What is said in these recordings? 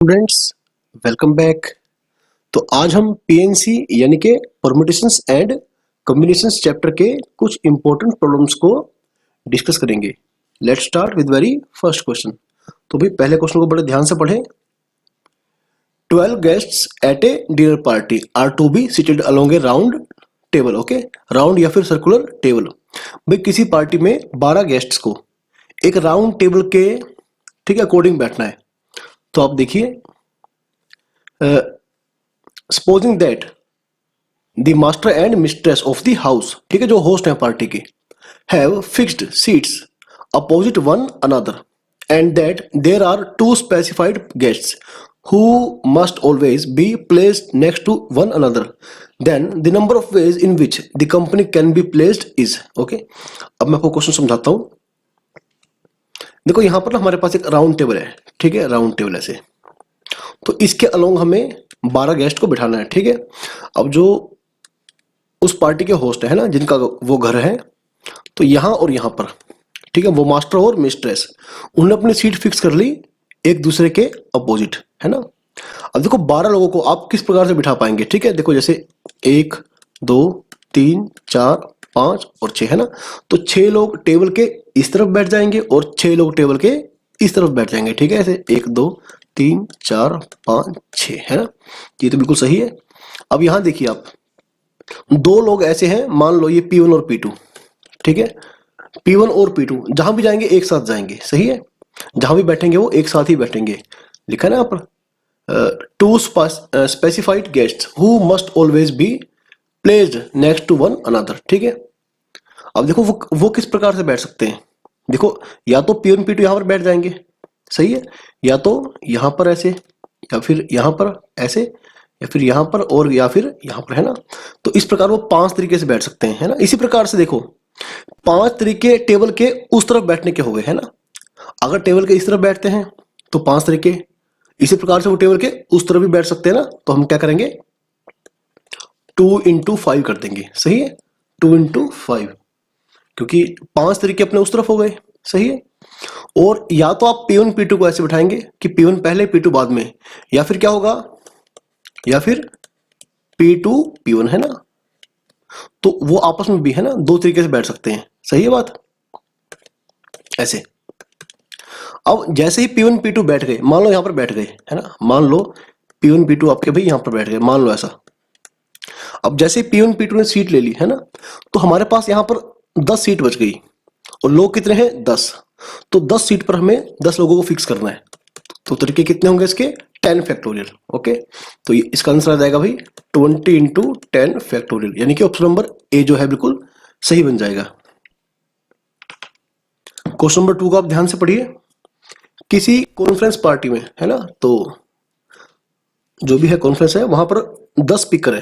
Students, welcome back. तो आज हम पीएनसी यानी कि परम्यूटेशंस एंड कॉम्बिनेशंस चैप्टर के कुछ इंपॉर्टेंट प्रॉब्लम्स को डिस्कस करेंगे। Let's start with very first question. तो भाई पहले क्वेश्चन को बड़े ध्यान से पढ़ें। 12 guests at a dinner party are to be seated along a round table. Okay, round या फिर सर्कुलर टेबल। भाई किसी पार्टी में 12 गेस्ट्स को एक राउंड टेबल के ठीक अकॉर्डिंग बैठना है। तो आप देखिए, supposing that the master and mistress of the house, ठीक है, जो होस्ट है पार्टी के, have fixed seats opposite one another and that there are two specified guests who must always be placed next to one another, then the number of ways in which the company can be placed is okay। अब मैं आपको question समझाता हूं। देखो यहां पर ना हमारे पास एक राउंड टेबल है, ठीक है, राउंड टेबल ऐसे। तो इसके अलोंग हमें 12 गेस्ट को बिठाना है, ठीक है। अब जो उस पार्टी के होस्ट है ना, जिनका वो घर है, तो यहां और यहां पर, ठीक है, वो मास्टर और मिस्ट्रेस, उन्होंने अपनी सीट फिक्स कर ली एक दूसरे के अपोजिट, है ना। अब देखो 12 लोगों को आप किस प्रकार से बिठा पाएंगे, ठीक है। देखो जैसे 1 2 3 4 5 और 6 है ना। तो 6 लोग टेबल के इस तरफ बैठ जाएंगे और 6 लोग टेबल के इस तरफ बैठ जाएंगे, ठीक है। ऐसे 1 2 3 4 5 6 है ना। ये तो बिल्कुल सही है। अब यहां देखिए आप, 2 लोग ऐसे हैं, मान लो ये P1 और P2, ठीक है। P1 और P2 जहां भी जाएंगे एक साथ जाएंगे, सही है। जहां भी बैठेंगे वो एक साथ ही बैठेंगे। लिखा है ना यहाँ पर, two specified guests who must always be placed next to one another, ठीक है। अब देखो वो किस प्रकार से बैठ सकते हैं। देखो या तो P1 P2 यहां पर बैठ जाएंगे, सही है, या तो यहां पर ऐसे, या फिर यहां पर ऐसे, या फिर यहां पर, और या फिर यहां पर, है ना। तो इस प्रकार वो 5 तरीके से बैठ सकते हैं, है ना। इसी प्रकार से देखो 5 तरीके टेबल के उस तरफ बैठने के हो गए, है ना। अगर टेबल के इस तरफ बैठते हैं तो 5 तरीके, इसी प्रकार से वो टेबल के उस तरफ भी बैठ सकते हैं ना। तो हम क्या करेंगे, 2 into 5 कर देंगे, सही है, 2 into 5, क्योंकि 5 तरीके अपने उस तरफ हो गए, सही है। और या तो आप P1 P2 को ऐसे बिठाएंगे कि P1 पहले P2 बाद में, या फिर क्या होगा, या फिर P2 P1, है ना। तो वो आपस में भी, है ना, 2 तरीके से बैठ सकते हैं, सही है बात, ऐसे। अब जैसे ही P1 P2 बैठ गए, मान लो यहां पर बैठ गए, है ना, मान लो P1 P2 आपके भाई यहां पर बैठ गए, मान लो ऐसा। अब जैसे P1 P2 ने सीट ले ली, है ना, तो हमारे पास यहां पर 10 सीट बच गई और लोग कितने हैं, 10। तो 10 सीट पर हमें 10 लोगों को फिक्स करना है। तो तरीके कितने होंगे इसके, 10 फैक्टोरियल। ओके, तो ये इसका आंसर आ जाएगा भाई 20 into 10 फैक्टोरियल, यानी कि ऑप्शन नंबर ए जो है बिल्कुल सही बन जाएगा। क्वेश्चन नंबर 2 को आप ध्यान से पढ़िए। किसी कॉन्फ्रेंस पार्टी में, है ना, तो जो भी है कॉन्फ्रेंस है, वहां पर 10 स्पीकर है,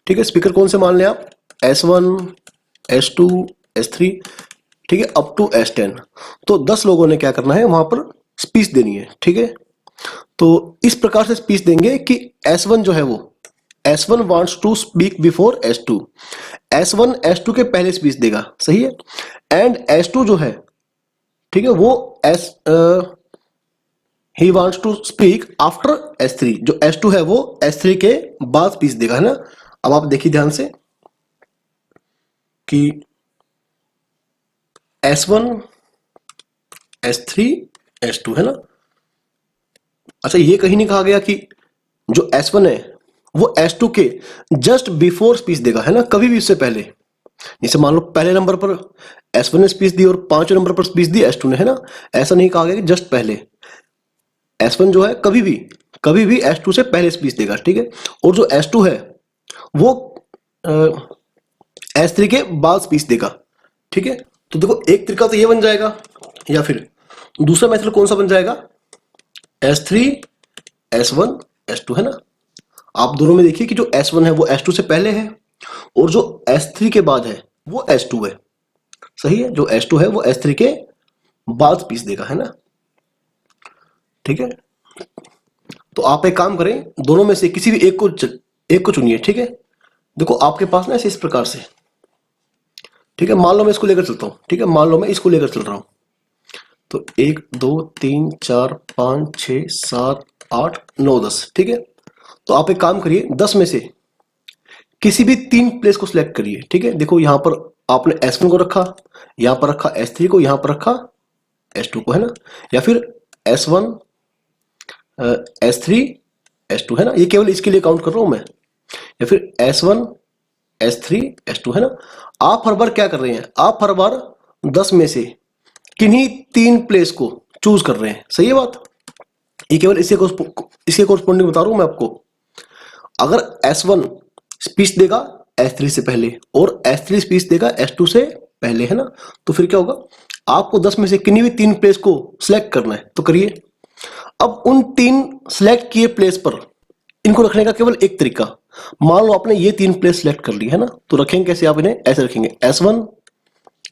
ठीक है। स्पीकर कौन से मान लें आप, S1 S2 S3, ठीक है, अप टू S10। तो 10 लोगों ने क्या करना है, वहां पर स्पीच देनी है, ठीक है। तो इस प्रकार से स्पीच देंगे कि S1 जो है वो, S1 wants to speak before S2, S1 S2 के पहले स्पीच देगा, सही है। एंड S2 जो है, ठीक है, वो ही wants to speak after S3, जो S2 है वो S3 के बाद स्पीच देगा, है ना। अब आप देखिए ध्यान से कि S1 S3 S2, है ना। अच्छा, ये कहीं नहीं कहा गया कि जो S1 है वो S2 के जस्ट बिफोर स्पीच देगा, है ना, कभी भी उससे पहले। जैसे मान लो पहले नंबर पर S1 ने स्पीच दी और 5वें नंबर पर स्पीच दी S2 ने, है ना। ऐसा नहीं कहा गया कि जस्ट पहले। S1 जो है कभी भी S2 से पहले स्पीच देगा, ठीक है। और जो S2 है वो S3 के बाद स्पीच देगा, ठीक है। तो देखो एक तरीका तो ये बन जाएगा, या फिर दूसरा मेथड कौन सा बन जाएगा, S3 S1 S2, है ना। आप दोनों में देखिए कि जो S1 है वो S2 से पहले है और जो S3 के बाद है वो S2 है, सही है। जो S2 है वो S3 के बाद स्पीच देगा, है ना, ठीक है। तो आप एक काम करें, दोनों में से किसी भी एक को चुनिए, ठीक है। देखो आपके पास ना ऐसे इस प्रकार से, ठीक है, मान लो मैं इसको लेकर चलता हूं, ठीक है, मान लो मैं इसको लेकर चल रहा हूं। तो 1 2 3 4 5 6 7 8 9 10, ठीक है। तो आप एक काम करिए, 10 में से किसी भी 3 प्लेस को सिलेक्ट करिए, ठीक है। देखो यहां पर आपने S1 को रखा, यहां पर रखा S3 को, यहां पर रखा S2 को, है ना। या फिर S1 S3 S2, है ना। ये केवल इसके लिए काउंट कर रहा हूं मैं। या फिर S1 S3 S2, है ना। आप हर बार क्या कर रहे हैं, आप हर बार 10 में से किन्हीं 3 प्लेस को चूज कर रहे हैं, सही है बात। ये केवल इसके कोरस्पॉन्डिंग बता रहा हूं मैं आपको। अगर S1 स्पीच देगा S3 से पहले और S3 स्पीच देगा S2 से पहले, है ना, तो फिर क्या होगा, आपको 10 में से किन्हीं भी 3 प्लेस को सिलेक्ट करना है, तो करिए। अब उन 3 सिलेक्ट किए प्लेस पर इनको रखने का केवल एक तरीका, मान लो आपने ये 3 प्लेस सिलेक्ट कर ली, है ना, तो रखेंगे कैसे, आप इन्हें ऐसे रखेंगे S1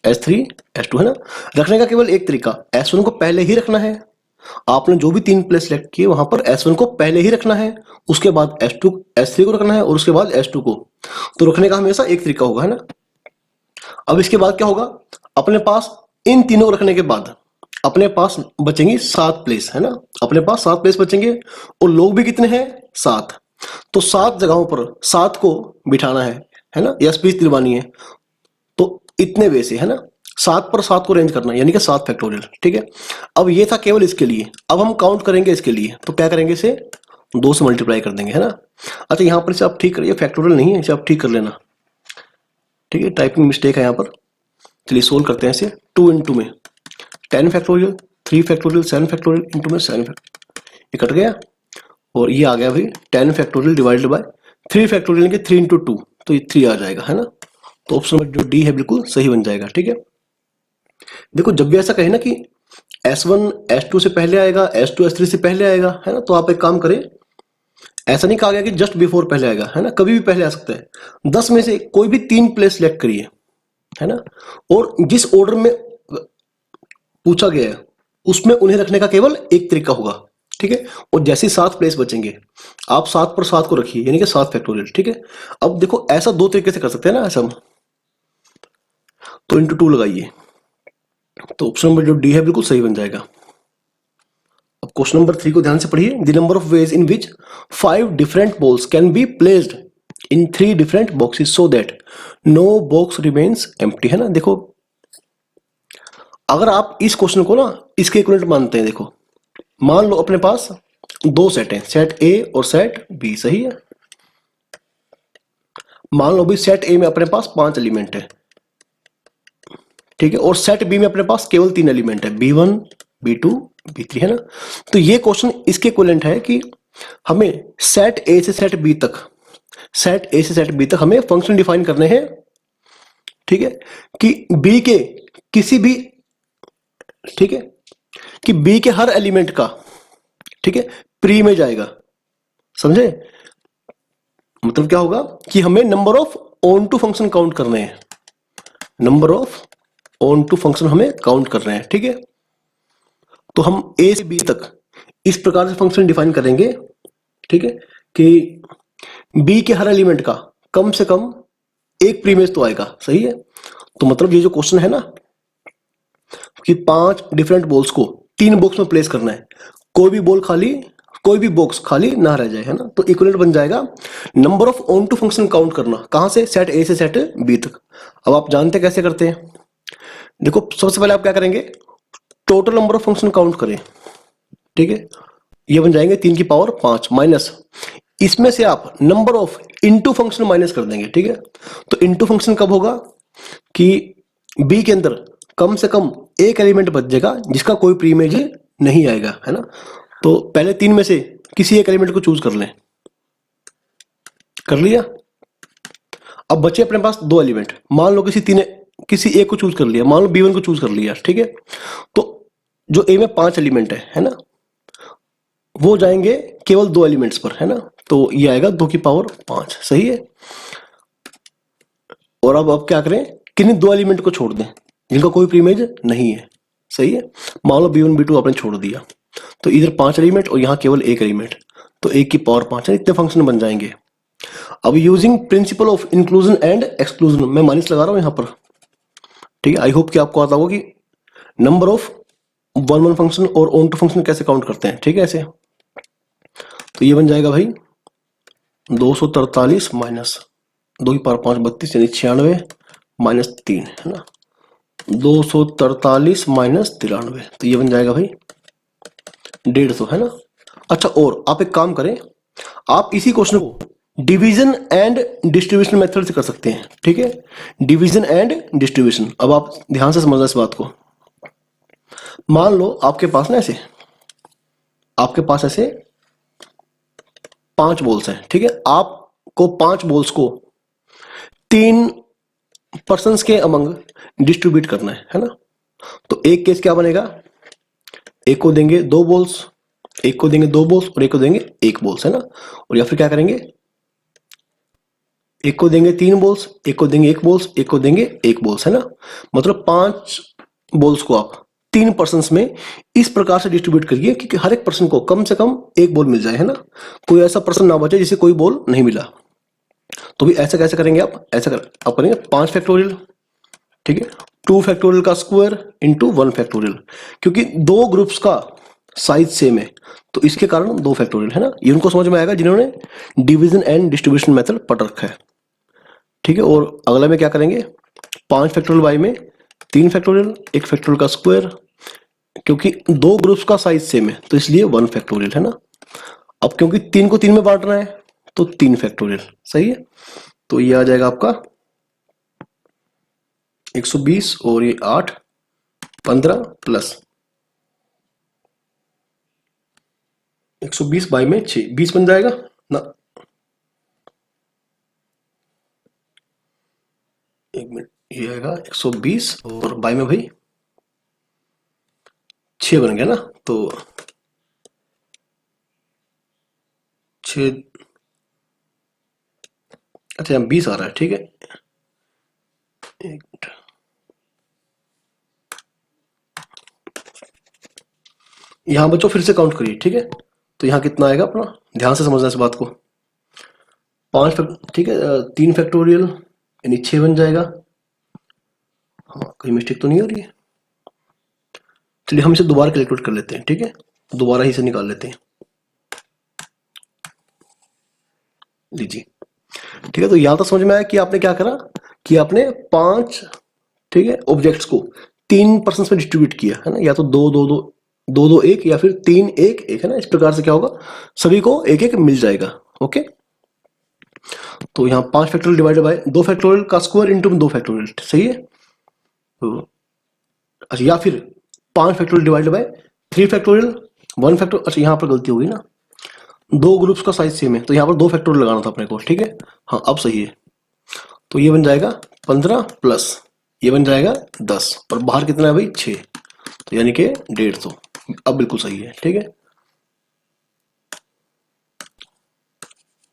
S3 S2, है ना। रखने का केवल एक तरीका, S1 को पहले ही रखना है। आपने जो भी 3 प्लेस सिलेक्ट किए वहां पर S1 को पहले ही रखना है, उसके बाद S2 S3 को रखना है और उसके बाद S2 को। तो रखने का हमेशा एक तरीका होगा, है ना। अब इसके बाद क्या होगा, अपने पास इन तीनों को रखने के बाद अपने पास बचेंगी 7 प्लेस, है ना। अपने पास 7 प्लेस बचेंगे और लोग भी कितने हैं, 7। तो 7 जगहों पर 7 को बिठाना है ना, या स्पीच दिलवानी है, तो इतने वे से, है ना, 7 पर 7 को रेंज करना है, यानी कि 7 फैक्टोरियल, ठीक है। अब ये था केवल इसके लिए, अब हम काउंट करेंगे इसके लिए, तो क्या करेंगे, इसे 2 से मल्टीप्लाई कर देंगे, है ना। अच्छा यहां पर इसे आप ठीक करिए, फैक्टोरियल नहीं है, इसे आप ठीक कर लेना, ठीक है, टाइपिंग मिस्टेक है यहाँ पर। चलिए सोल्व करते हैं इसे। 2 इंटू में 10 फैक्टोरियल, 3 फैक्टोरियल 7 फैक्टोरियल इंटू में 7 फैक्टोरियल, ये कट गया और ये आ गया भाई 10 फैक्टोरियल डिवाइडेड बाय 3 फैक्टोरियल के 3 इंटू 2, तो ये 3 आ जाएगा, है ना। तो ऑप्शन नंबर जो डी है बिल्कुल सही बन जाएगा, ठीक है। देखो जब भी ऐसा कहे ना कि S1 S2 से पहले आएगा, S2 S3 से पहले आएगा, है ना, तो आप एक काम करें, ऐसा नहीं कहा गया कि जस्ट बिफोर पहले आएगा, है ना, कभी भी पहले आ सकता है। 10 में से कोई भी 3 प्लेस सिलेक्ट करिए, है ना, और जिस ऑर्डर में पूछा गया है उसमें उन्हें रखने का केवल एक तरीका होगा, ठीक है। और जैसे ही 7 प्लेस बचेंगे आप 7 पर 7 को रखिए, यानी कि 7 फैक्टोरियल, ठीक है। अब देखो ऐसा 2 तरीके से कर सकते हैं ना ऐसा हम, तो इंटू 2 लगाइए, तो ऑप्शन नंबर जो डी है बिल्कुल सही बन जाएगा। अब क्वेश्चन नंबर 3 को ध्यान से पढ़िए। The number of ways in which 5 different balls can be placed in 3 different boxes so that no box remains empty, है ना। देखो अगर आप इस क्वेश्चन को ना इसके इक्विवेलेंट मानते हैं, देखो मान लो अपने पास 2 सेट हैं, सेट ए और सेट बी, सही है। मान लो भी सेट ए में अपने पास 5 एलिमेंट है, ठीक है, और सेट बी में अपने पास केवल 3 एलिमेंट है, B1 B2 B3, है ना। तो ये क्वेश्चन इसके इक्विवेलेंट है कि हमें सेट ए से सेट बी तक, सेट ए से सेट बी तक हमें फंक्शन डिफाइन करने हैं, ठीक है, कि बी के किसी भी, ठीक है, कि बी के हर एलिमेंट का, ठीक है, प्री में जाएगा, समझे। मतलब क्या होगा कि हमें number of onto function count करने हैं, number of onto function हमें काउंट कर रहे हैं, ठीक है। तो हम ए से बी तक इस प्रकार से फंक्शन डिफाइन करेंगे, ठीक है, कि बी के हर एलिमेंट का कम से कम एक प्रीमेज तो आएगा, सही है। तो मतलब ये जो क्वेश्चन है ना कि 5 डिफरेंट बॉल्स को 3 बॉक्स में प्लेस करना है, कोई भी बॉल खाली, कोई भी बॉक्स खाली ना रह जाए, है ना। तो इक्विवेलेंट बन जाएगा number of onto function count करना, कहां से, सेट ए से सेट बी तक। अब आप जानते कैसे करते हैं, देखो सबसे पहले आप क्या करेंगे, total number of function count करें, ठीक है, ये बन जाएंगे 3 की पावर 5 माइनस, इसमें से आप number of into function minus कर देंगे, ठीक है। तो इनटू फंक्शन कब होगा कि बी के अंदर कम से कम एक एलिमेंट बच जाएगा जिसका कोई प्रीइमेज नहीं आएगा, है ना। तो पहले 3 में से किसी एक एलिमेंट को चूज कर लें, कर लिया। अब बचे अपने पास 2 एलिमेंट, मान लो किसी एक को चूज कर लिया, मान लो B1 को चूज कर लिया, ठीक है। तो जो ए में 5 एलिमेंट है ना, वो जाएंगे केवल 2 एलिमेंट्स पर, है ना। तो ये आएगा 2 की पावर 5, सही है। और अब क्या करें, किन्हीं 2 एलिमेंट को छोड़ दें जिनका कोई प्रीइमेज नहीं है, सही है। मान लो B1 B2 आपने छोड़ दिया, तो इधर 5 एलिमेंट और यहाँ केवल 1 एलिमेंट, तो 1 की पावर 5 है, इतने फंक्शन बन जाएंगे। अब using principle of inclusion and exclusion, मैं माइनस लगा रहा हूं यहां पर, ठीक है। आई होप कि आपको आता होगा कि number of one one function और ऑन टू फंक्शन कैसे काउंट करते हैं, ठीक है ऐसे। तो ये बन जाएगा भाई 243 माइनस 2 की पावर 5 32 यानी 96 माइनस 3 है ना, 243 माइनस 93, तो ये बन जाएगा भाई 150 है ना। अच्छा, और आप एक काम करें, आप इसी क्वेश्चन को डिवीजन एंड डिस्ट्रीब्यूशन मेथड से कर सकते हैं, ठीक है, डिवीजन एंड डिस्ट्रीब्यूशन। अब आप ध्यान से समझना इस बात को। मान लो आपके पास ना ऐसे, आपके पास ऐसे 5 बॉल्स हैं, ठीक है, आपको 5 बॉल्स को 3 पर्सन्स के अमंग डिस्ट्रीब्यूट करना है ना। तो एक केस क्या बनेगा, एक को देंगे 2 बॉल्स, एक को देंगे 2 बॉल्स और एक को देंगे 1 बॉल्स है ना। और या फिर क्या करेंगे, एक को देंगे 3 बॉल्स, एक को देंगे 1 बॉल्स, एक को देंगे 1 बॉल्स है ना। मतलब 5 बॉल्स को आप 3 पर्सन्स में इस प्रकार से डिस्ट्रीब्यूट करिए कि हर एक पर्सन को कम से कम 1 बॉल मिल जाए है ना, कोई ऐसा पर्सन ना बचे जिसे कोई बॉल नहीं मिला। तो भी ऐसा कैसे करेंगे आप, ऐसा आप करेंगे 5 फैक्टोरियल, ठीक है, 2 फैक्टोरियल का स्क्वायर इंटू 1 फैक्टोरियल, क्योंकि 2 ग्रुप्स का साइज सेम है तो इसके कारण 2 फैक्टोरियल है ना। ये उनको समझ में आएगा जिन्होंने डिवीजन एंड डिस्ट्रीब्यूशन मेथड पढ़ रखा है, ठीक है। और अगला में क्या करेंगे, 5 फैक्टोरियल बाई में 3 फैक्टोरियल, 1 फैक्टोरियल का स्क्वायर, क्योंकि 2 ग्रुप्स का साइज सेम है तो इसलिए 1 फैक्टोरियल है ना। अब क्योंकि 3 को 3 में बांटना है तो 3 फैक्टोरियल, सही है। तो ये आ जाएगा आपका 120 और ये 8 15 प्लस 120 बाई में 6 20 बन जाएगा ना। एक मिनट, ये आएगा 120 और बाई में भाई 6 बन गया ना। तो 6, अच्छा यहाँ 20 आ रहा है, ठीक है। एक मिनट, यहाँ बच्चों फिर से काउंट करिए, ठीक है। तो यहाँ कितना आएगा अपना, ध्यान से समझना इस बात को। 5 ठीक है, 3 फैक्टोरियल यानी 6 बन जाएगा। हाँ, कोई मिस्टेक तो नहीं हो रही है। चलिए हम इसे दोबारा कैलकुलेट कर लेते हैं, ठीक है, दोबारा ही से निकाल लेते हैं। लीजिए, ठीक है। तो यहां तक समझ में आया कि आपने क्या करा कि आपने 5, ठीक है, ऑब्जेक्ट्स को 3 पर्सन में डिस्ट्रीब्यूट किया है ना, या तो 2 2 2 2 2 1 या फिर 3 1 1 है ना। इस प्रकार से क्या होगा, सभी को 1 1 मिल जाएगा। ओके, तो यहाँ 5 फैक्टोरियल डिवाइडेड बाय 2 फैक्टोरियल का स्क्वायर इंटू 2 फैक्टोरियल, सही है। तो अच्छा, या फिर 5 factorial divided by 3 factorial 1 factorial. अच्छा, यहाँ पर गलती होगी ना, 2 ग्रुप्स का साइज सेम है तो यहाँ पर 2 फैक्टोरियल लगाना था अपने को, ठीक है। हाँ, अब सही है। तो ये बन जाएगा 15 प्लस ये बन जाएगा 10 और बाहर कितना है भाई 6, तो यानी कि 150। अब बिल्कुल सही है, ठीक है।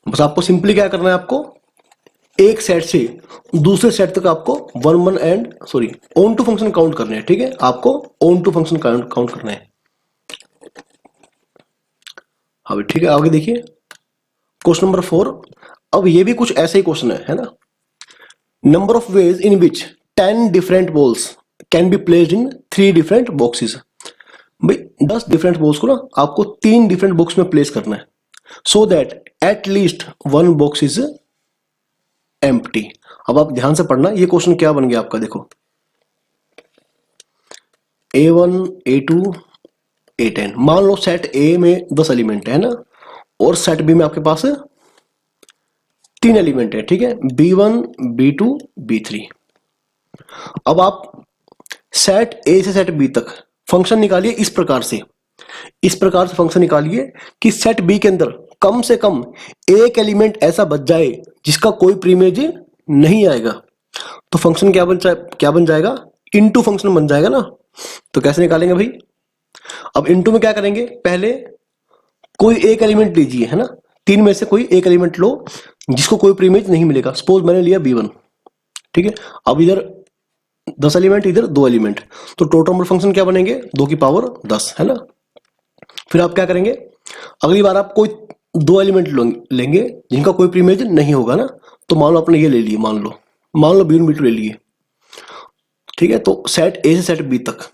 बस आपको सिंपली क्या करना है, आपको एक सेट से दूसरे सेट तक आपको ऑन टू फंक्शन काउंट करने हैं, ठीक है। आपको ऑन टू फंक्शन काउंट करना है। हाँ ठीक है, आगे देखिए क्वेश्चन नंबर 4। अब ये भी कुछ ऐसे ही क्वेश्चन है ना। Number of ways in which 10 different balls can be placed in 3 different boxes. भाई 10 डिफरेंट बॉल्स को ना आपको 3 डिफरेंट बॉक्स में प्लेस करना है, so that at least 1 box is empty. अब आप ध्यान से पढ़ना, ये क्वेश्चन क्या बन गया आपका, देखो A1 A2 A10। मान लो सेट ए में 10 एलिमेंट है ना, और सेट बी में आपके पास 3 एलिमेंट है, ठीक है, B1 B2 B3। अब आप सेट ए से सेट बी तक फंक्शन निकालिए इस प्रकार से फंक्शन निकालिए कि सेट बी के अंदर कम से कम एक एलिमेंट ऐसा बच जाए जिसका कोई प्रीमेज नहीं आएगा। तो फंक्शन क्या बन जाएगा, इनटू फंक्शन बन जाएगा ना। तो कैसे निकालेंगे भाई, अब इनटू में क्या करेंगे, पहले कोई एक एलिमेंट लीजिए है ना, 3 में से कोई एक एलिमेंट लो जिसको कोई प्रीमेज नहीं मिलेगा। सपोज मैंने लिया B1, ठीक है। अब इधर 10 एलिमेंट, इधर 2 एलिमेंट, तो टोटल नंबर फंक्शन क्या बनेंगे 2 की पावर 10 है ना। फिर आप क्या करेंगे, अगली बार आप कोई 2 एलिमेंट लेंगे जिनका कोई प्रीमेज नहीं होगा ना। तो मान लो आपने ये ले लिए, मान लो B1 B2 ले लिए, ठीक है। तो सेट ए से सेट बी तक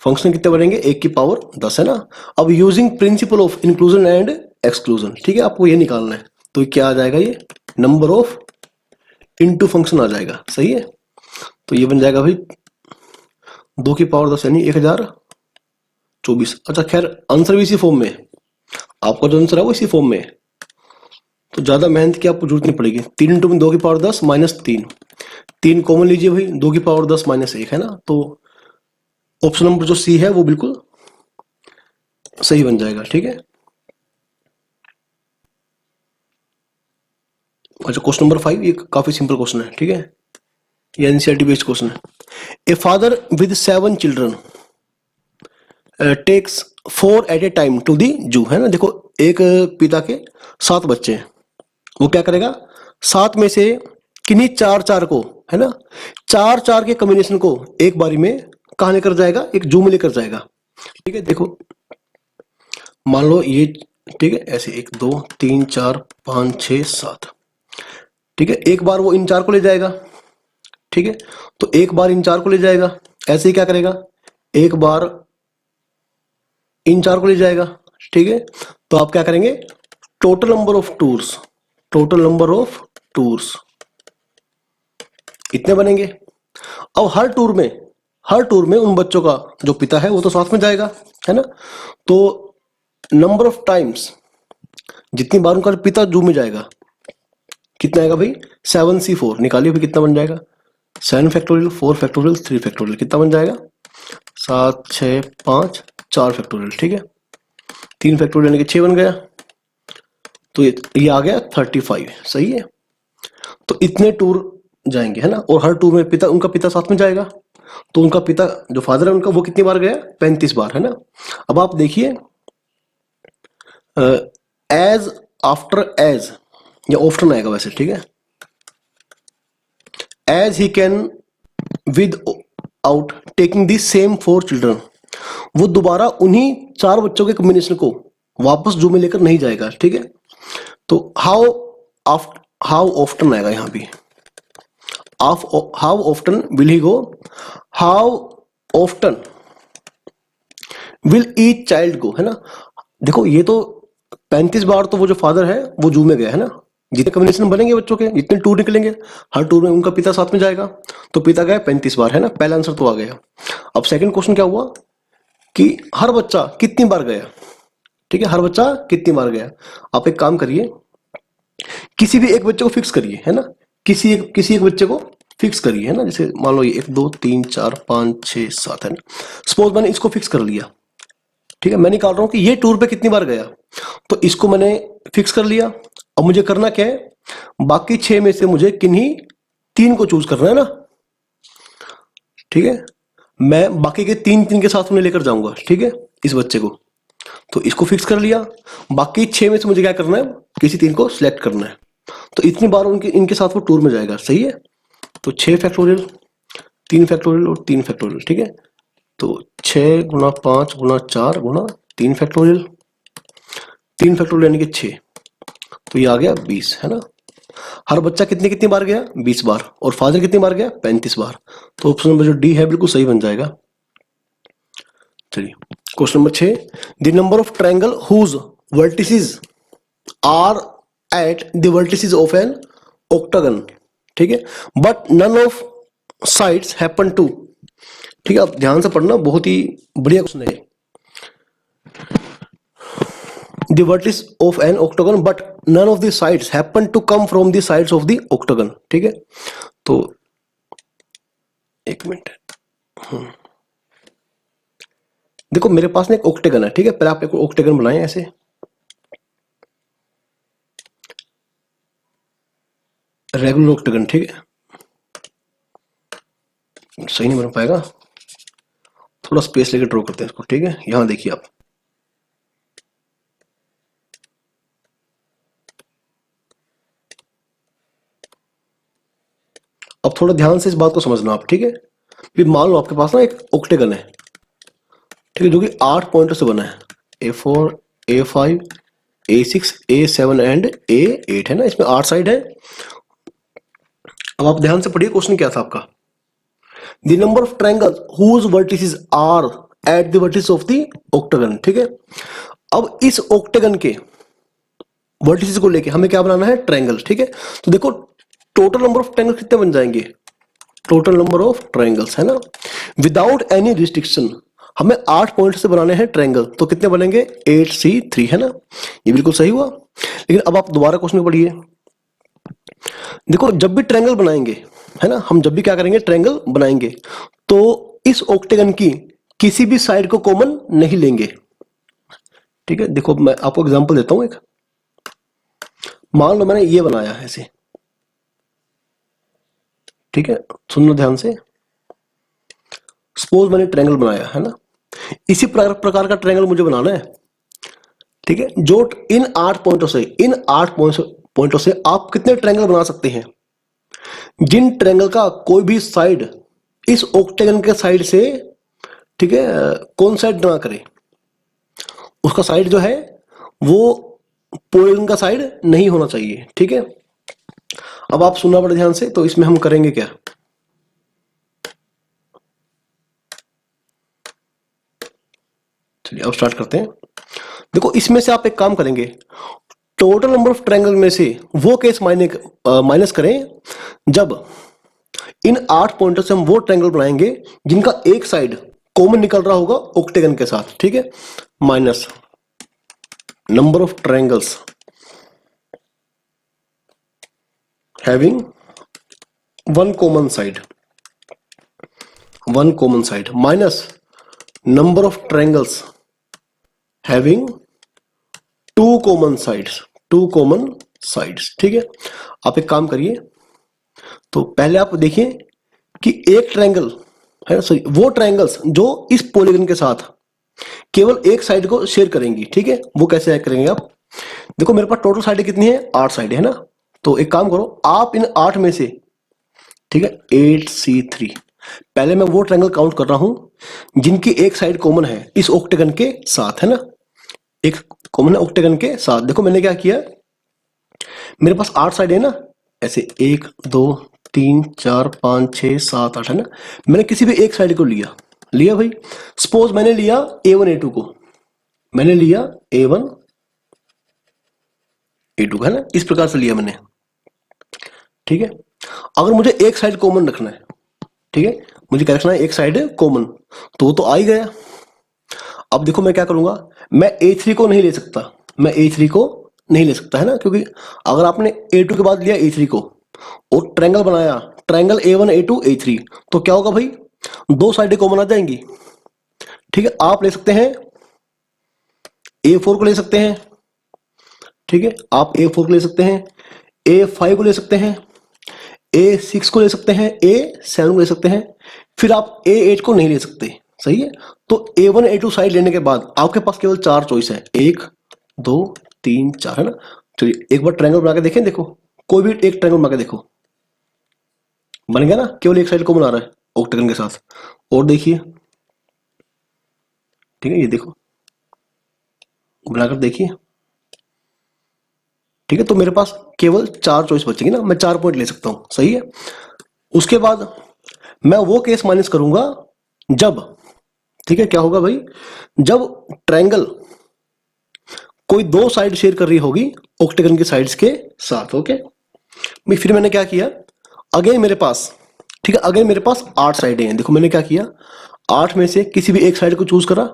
फंक्शन कितने बनेंगे, 1 की पावर 10 है ना। अब using principle of inclusion and exclusion, ठीक है, आपको ये निकालना है। तो क्या आ जाएगा, ये नंबर ऑफ इनटू फंक्शन आ जाएगा, सही है। तो ये बन जाएगा भाई 2 की पावर 10 यानी 1024। अच्छा खैर आंसर भी इसी फॉर्म में है, आपका जो आंसर है वो इसी फॉर्म में है, तो ज्यादा मेहनत की आपको जरूरत नहीं पड़ेगी। 3 इंटू में 2 की पावर 10 माइनस 3 कॉमन लीजिए भाई, 2 की पावर 10 माइनस 1 है ना। तो ऑप्शन नंबर जो सी है वो बिल्कुल सही बन जाएगा, ठीक है। अच्छा क्वेश्चन नंबर 5, ये काफी सिंपल क्वेश्चन है, ठीक है, ये एनसीईआरटी बेस्ड क्वेश्चन है। A father with 7 children takes 4 at a time to the zoo, है ना। देखो एक पिता के 7 बच्चे हैं, वो क्या करेगा, 7 में से किन्हीं 4 को, है ना, 4 के कॉम्बिनेशन को एक बारी में कहाँ लेकर जाएगा, एक जू में लेकर जाएगा, ठीक है। देखो मान लो ये, ठीक है, ऐसे 1 2 3 4 5 6 7, ठीक है, एक बार वो इन 4 को ले जाएगा, ठीक है। तो एक बार इन 4 को ले जाएगा, ऐसे ही क्या करेगा, एक बार इन 4 को ले जाएगा, ठीक है। तो आप क्या करेंगे, टोटल नंबर ऑफ टूर्स इतने बनेंगे। अब हर टूर में उन बच्चों का जो पिता है वो तो साथ में जाएगा, है ना। तो नंबर ऑफ टाइम्स, जितनी बार उनका पिता जू में जाएगा, कितना आएगा भाई, 7C4 निकालिए भाई, कितना बन जाएगा, 7 फैक्टोरियल 4 फैक्टोरियल 3 फैक्टोरियल, कितना बन जाएगा, 7 6 5 4 फैक्टोरियल, ठीक है। 3 फैक्टोरियल यानी कि 6 बन गया, तो ये आ गया 35, सही है। तो इतने टूर जाएंगे, है ना, और हर टूर में उनका पिता साथ में जाएगा। तो उनका पिता जो फादर है उनका, वो कितनी बार गया, 35 बार, है ना। अब आप देखिए एज आफ्टर एज, या ऑफ्टन आएगा वैसे, ठीक है, as he can without taking the same 4 children, वो दोबारा उन्हीं 4 बच्चों के कॉम्बिनेशन को वापस जू में लेकर नहीं जाएगा, ठीक है। तो हाउ ऑफ्टन आएगा यहाँ भी, how often will he go, how often will each child go, है ना। देखो ये तो 35 बार तो वो जो फादर है वो जू में गया, है ना। जितने कॉम्बिनेशन बनेंगे बच्चों के, जितने टूर निकलेंगे, हर टूर में उनका पिता साथ में जाएगा, तो पिता गया 35 बार, है ना। पहला आंसर तो आ गया। अब सेकंड क्वेश्चन क्या हुआ कि हर बच्चा कितनी बार गया, ठीक है, हर बच्चा कितनी बार गया। आप एक काम करिए, किसी भी एक बच्चे को फिक्स करिए, है ना, किसी एक बच्चे को फिक्स करिए, है ना। जैसे मान लो ये 1 2 3 4 5 6 7 है ना, सपोज मैंने इसको फिक्स कर लिया, ठीक है। मैं निकाल रहा हूं कि ये टूर पे कितनी बार गया, तो इसको मैंने फिक्स कर लिया। अब मुझे करना क्या है, बाकी 6 में से मुझे किन्हीं 3 को चूज करना है ना, ठीक है। मैं बाकी के 3 के साथ में लेकर जाऊंगा, ठीक है, इस बच्चे को। तो इसको फिक्स कर लिया, बाकी 6 में से मुझे क्या करना है, किसी 3 को सिलेक्ट करना है। तो इतनी बार इनके साथ वो टूर में जाएगा, सही है। तो 6 फैक्टोरियल 3 फैक्टोरियल और 3 फैक्टोरियल, ठीक है। तो 6 गुना 5 गुना 4 गुना 3 फैक्टोरियल, 3 फैक्टोरियल यानी कि 6, तो ये आ गया 20, है ना। हर बच्चा कितनी कितनी बार गया, 20 बार, और फादर कितनी बार गया, 35 बार। तो ऑप्शन नंबर जो डी है बिल्कुल सही बन जाएगा। चलिए question number 6, the number of triangle whose vertices are at the vertices of an octagon, ठीक है, but none of sides happen to, ठीक है। आप ध्यान से पढ़ना, बहुत ही बढ़िया क्वेश्चन है। The vertices of an octagon but none of the sides happen to come from the sides of the octagon, ठीक है। तो एक मिनट, देखो मेरे पास ना एक ऑक्टेगन है, ठीक है। पहले आप एक ऑक्टेगन बनाएं ऐसे, रेगुलर ऑक्टेगन, ठीक है। सही नहीं बन पाएगा, थोड़ा स्पेस लेकर ड्रॉ करते हैं इसको, ठीक है। यहां देखिए आप, अब थोड़ा ध्यान से इस बात को समझना आप, ठीक है। फिर मान लो आपके पास ना एक ऑक्टेगन है, ठीक है, जो कि 8 पॉइंटर से बना है, A4 A5 A6 A7 and A8, है ना। इसमें 8 साइड है। अब आप ध्यान से पढ़िए, क्वेश्चन क्या था आपका, the number of triangle whose vertices are at the vertex of the octagon. ठीक है, अब इस ऑक्टागन के वर्टिसेस को लेके हमें क्या बनाना है, ट्रायंगल। ठीक है, तो देखो टोटल नंबर ऑफ ट्रायंगल कितने बन जाएंगे, टोटल नंबर ऑफ ट्रायंगल्स है ना, विदाउट एनी रिस्ट्रिक्शन हमें 8 पॉइंट से बनाने हैं ट्रायंगल, तो कितने बनेंगे 8C3 है ना, ये बिल्कुल सही हुआ। लेकिन अब आप दोबारा क्वेश्चन पढ़िए, देखो जब भी ट्रायंगल बनाएंगे है ना, हम जब भी क्या करेंगे ट्रायंगल बनाएंगे तो इस ऑक्टेगन की किसी भी साइड को कॉमन नहीं लेंगे। ठीक है, देखो मैं आपको एग्जांपल देता हूं एक, मान लो मैंने ये बनाया है ऐसे, ठीक है सुनना ध्यान से, सपोज मैंने ट्रायंगल बनाया है ना, इसी प्रकार का ट्रायंगल मुझे बनाना है। ठीक है, जो इन 8 पॉइंटों से, इन 8 पॉइंटों से आप कितने ट्रायंगल बना सकते हैं, जिन ट्रायंगल का कोई भी साइड इस ऑक्टेगन के साइड से, ठीक है कौन साइड ना करे, उसका साइड जो है वो पॉलीगन का साइड नहीं होना चाहिए। ठीक है, अब आप सुनना बड़े ध्यान से, तो इसमें हम करेंगे क्या, चलिए अब स्टार्ट करते हैं। देखो इसमें से आप एक काम करेंगे, टोटल नंबर ऑफ ट्रायंगल में से वो केस माइनस करें जब इन 8 पॉइंटों से हम वो ट्रायंगल बनाएंगे जिनका एक साइड कॉमन निकल रहा होगा ऑक्टेगन के साथ। ठीक है, minus number of triangles having one common side, minus number of triangles having two common sides. ठीक है, आप एक काम करिए, तो पहले आप देखिए कि एक ट्रायंगल है, सॉरी वो ट्रायंगल्स जो इस पॉलीगन के साथ केवल एक साइड को शेयर करेंगी। ठीक है, वो कैसे ऐड करेंगे आप, देखो मेरे पास टोटल साइड कितनी है, 8 साइड है ना, तो एक काम करो आप इन 8 में से, ठीक है 8C3, पहले मैं वो ट्रायंगल काउंट कर रहा हूं जिनकी एक साइड कॉमन है इस ऑक्टेगन के साथ है ना, एक कॉमन है ऑक्टेगन के साथ। देखो मैंने क्या किया, मेरे पास 8 साइड है ना, ऐसे 1 2 3 4 5 6 7 8 है ना, मैंने किसी भी एक साइड को लिया भाई, सपोज मैंने लिया A1 A2 को, मैंने लिया A1 A2 है ना, इस प्रकार से लिया मैंने। ठीक है, अगर मुझे एक साइड कॉमन रखना है, ठीक है मुझे क्या रखना है, एक साइड कॉमन, तो वो तो आ ही गया। अब देखो मैं क्या करूंगा, मैं A3 को नहीं ले सकता, मैं A3 को नहीं ले सकता है ना, क्योंकि अगर आपने A2 के बाद लिया A3 को और ट्रायंगल बनाया, ट्रायंगल A1 A2 A3, तो क्या होगा भाई, दो साइडें कॉमन आ जाएंगी। ठीक है, आप ले सकते हैं A4 को ले सकते हैं, ठीक है आप A4 को ले सकते हैं, A5 को ले सकते हैं, A6 को ले सकते हैं, A7 को ले सकते हैं, फिर आप A8 को नहीं ले सकते। सही है, तो A1 A2 साइड लेने के बाद आपके पास केवल 4 चॉइस है, 1 2 3 4 है ना। चलिए एक बार ट्रायंगल बना के देखें, देखो कोई भी एक ट्रायंगल बना के देखो, बन गया ना, केवल एक साइड को बना रहा है ऑक्टेगन के साथ। और देखिए, ठीक है ये देखो बनाकर देखिए, ठीक है तो मेरे पास केवल 4 चॉइस बचेगी ना, मैं 4 पॉइंट ले सकता हूं। सही है, उसके बाद मैं वो केस माइनस करूंगा जब, ठीक है क्या होगा भाई, जब ट्रायंगल कोई दो साइड शेयर कर रही होगी ऑक्टेगन की साइड्स के साथ। ओके, फिर मैंने क्या किया, अगेन मेरे पास, ठीक है अगेन मेरे पास 8 साइडें हैं। देखो मैंने क्या किया, 8 में से किसी भी एक साइड को चूज करा,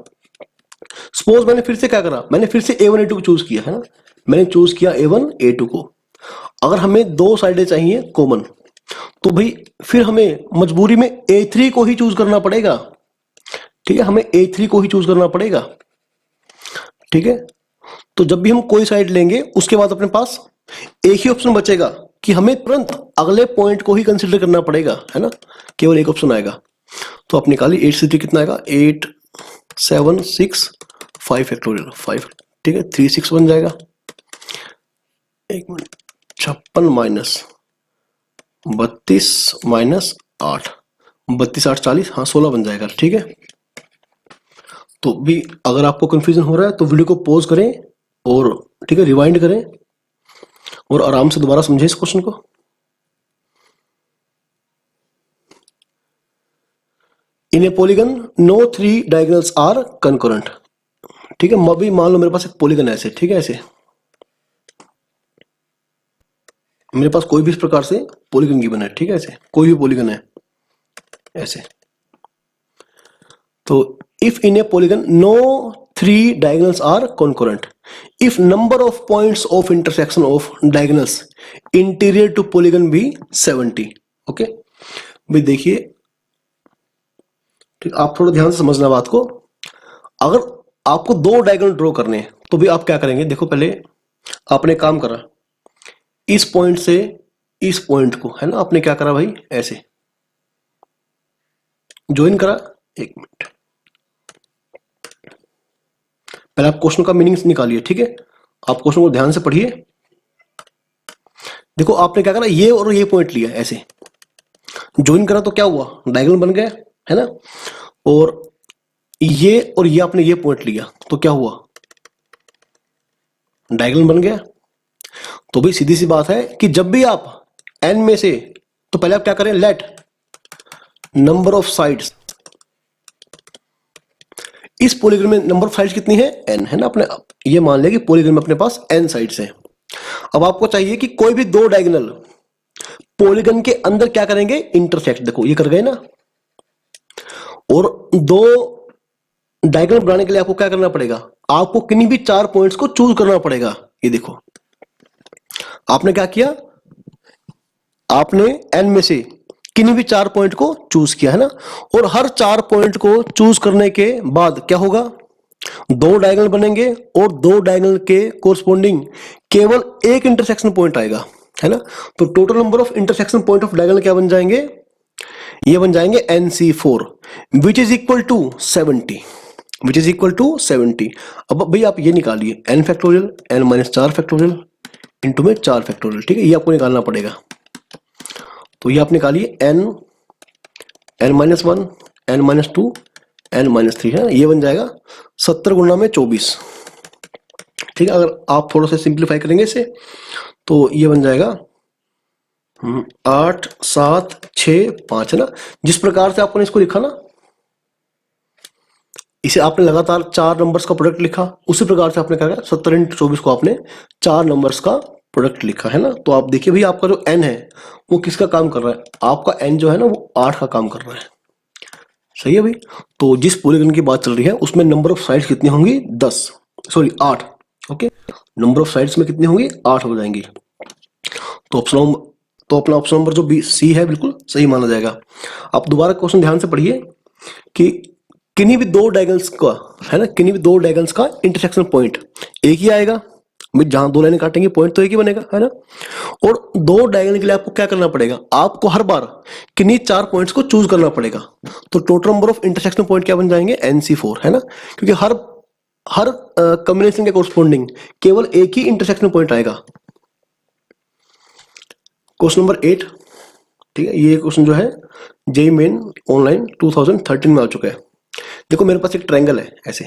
सपोज मैंने फिर से क्या करा, मैंने फिर से A1 A2 को चूज किया है ना, मैंने चूज किया A1 A2 को। अगर हमें दो साइडें चाहिए कॉमन, तो भाई फिर हमें मजबूरी में A3 को ही चूज करना पड़ेगा। ठीक है, हमें A3 को ही चूज करना पड़ेगा। ठीक है, तो जब भी हम कोई साइड लेंगे उसके बाद अपने पास एक ही ऑप्शन बचेगा कि हमें तुरंत अगले पॉइंट को ही कंसीडर करना पड़ेगा है ना, केवल एक ऑप्शन आएगा। तो आप निकालिए 8C3 कितना आएगा, 8 7 6 5 फैक्टोरियल 5, ठीक है 3 6 बन जाएगा। एक मिनट, 56 माइनस 32 माइनस 8, 32 8 40, हाँ 16 बन जाएगा। ठीक है, तो भी अगर आपको कंफ्यूजन हो रहा है तो वीडियो को पॉज करें और ठीक है रिवाइंड करें और आराम से दोबारा समझें इस क्वेश्चन को। In a polygon no 3 diagonals are concurrent. ठीक है, अभी मान लो मेरे पास एक पॉलीगन है ऐसे, ठीक है, ऐसे मेरे पास कोई भी इस प्रकार से पॉलीगन गिवन है, ठीक है, ऐसे कोई भी पॉलीगन है ऐसे। तो if in a polygon no 3 diagonals are concurrent, if number of points of intersection of diagonals interior to polygon be 70। Okay भाई देखिए, ठीक, आप थोड़ा ध्यान से समझना बात को। अगर आपको 2 डायगोनल ड्रॉ करने हैं तो भी आप क्या करेंगे, देखो पहले आपने काम करा इस पॉइंट से इस पॉइंट को, है ना, आपने क्या करा भाई, ऐसे ज्वाइन करा। एक मिनट, पहले आप क्वेश्चन का मीनिंग निकालिए, ठीक है, आप क्वेश्चन को ध्यान से पढ़िए। देखो आपने क्या करा, ये और ये पॉइंट लिया, ऐसे ज्वाइन करा तो क्या हुआ, डायगोनल बन गया, है ना। और ये आपने ये पॉइंट लिया तो क्या हुआ, डायगोनल बन गया। तो भाई सीधी सी बात है कि जब भी आप n में से, तो पहले आप क्या करें, लेट नंबर ऑफ साइड्स, इस पॉलीगन में नंबर ऑफ साइड्स कितनी है, n, है ना। अपने ये मान लें कि पॉलीगन में अपने पास n साइड्स हैं। अब आपको चाहिए कि कोई भी 2 डायगोनल पॉलीगन के अंदर क्या करेंगे, इंटरसेक्ट। देखो ये कर गए ना, और 2 डायगोनल बनाने के लिए आपको क्या करना पड़ेगा, आपको किन्हीं भी 4 पॉइंट्स को चूज करना पड़ेगा। ये देखो आपने क्या किया, आपने n में से किन्हीं भी 4 पॉइंट को चूज किया, है ना। और हर 4 पॉइंट को चूज करने के बाद क्या होगा, 2 डायगोनल बनेंगे और 2 डायगोनल के कोरस्पॉन्डिंग केवल एक इंटरसेक्शन पॉइंट आएगा, है ना। तो total number of intersection point of diagonal क्या बन जाएंगे, ये बन जाएंगे NC4 which is equal to 70, which is equal to 70। अब भाई आप ये निकालिए n factorial n-4 factorial into में 4 फैक्टोरियल, ठीक है, ये आपको निकालना पड़ेगा। तो ये आप निकालिए n-1 n-2 n-3, है ना, ये बन जाएगा 70 गुणा में 24, ठीक है। अगर आप थोड़ा सा सिंप्लीफाई करेंगे इसे तो ये बन जाएगा 8 7 6 5, है ना। जिस प्रकार से आपने इसको लिखा ना, इसे आपने लगातार 4 नंबर्स का प्रोडक्ट लिखा, उसी प्रकार से आपने क्या किया, 70 × 24 को आपने 4 नंबर्स का प्रोडक्ट लिखा, है ना। तो आप देखिए भाई आपका जो n है वो किसका काम कर रहा है, आपका n जो है ना वो 8 का काम कर रहा है, सही है भाई। तो जिस पॉलीगन की बात चल रही है उसमें नंबर ऑफ साइड्स कितनी होंगी, 8। ओके, नंबर ऑफ साइड्स में कितनी होंगी, 8 हो जाएंगी। तो अपना ऑप्शन नंबर जो बी सी है बिल्कुल सही माना जाएगा। आप दोबारा क्वेश्चन ध्यान से पढ़िए कि किन्हीं भी 2 डायगोनल्स का, है ना, किन्हीं भी 2 डायगोनल्स का इंटरसेक्शन पॉइंट एक ही आएगा, जहां 2 लाइनें काटेंगे पॉइंट तो एक ही बनेगा, है ना। और 2 डायगोनल के लिए आपको क्या करना पड़ेगा, आपको हर बार किन्हीं 4 पॉइंट्स को चूज करना पड़ेगा। तो total number of intersection point क्या बन जाएंगे, NC4, है ना, क्योंकि हर कॉम्बिनेशन के कोरस्पॉन्डिंग केवल एक ही इंटरसेक्शन पॉइंट आएगा। क्वेश्चन नंबर 8, ठीक है, ये क्वेश्चन जो है जेईई मेन ऑनलाइन 2013 में आ चुका है। देखो मेरे पास एक ट्रायंगल है ऐसे,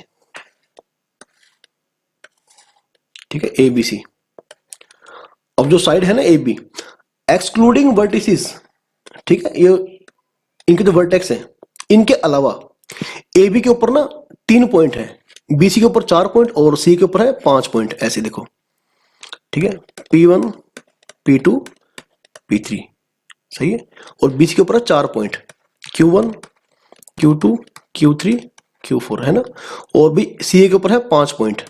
ठीक है, ABC। अब जो साइड है ना AB, एक्सक्लूडिंग वर्टिसेस, ठीक है, ये इनके जो वर्टेक्स हैं इनके अलावा AB के ऊपर ना 3 पॉइंट है, BC के ऊपर 4 पॉइंट और C के ऊपर है 5 पॉइंट, ऐसे देखो, ठीक है, P1 P2 P3, सही है। और BC के ऊपर है 4 point, Q1 Q2 Q3 Q4, है ना। और भी CA के ऊपर है 5 point,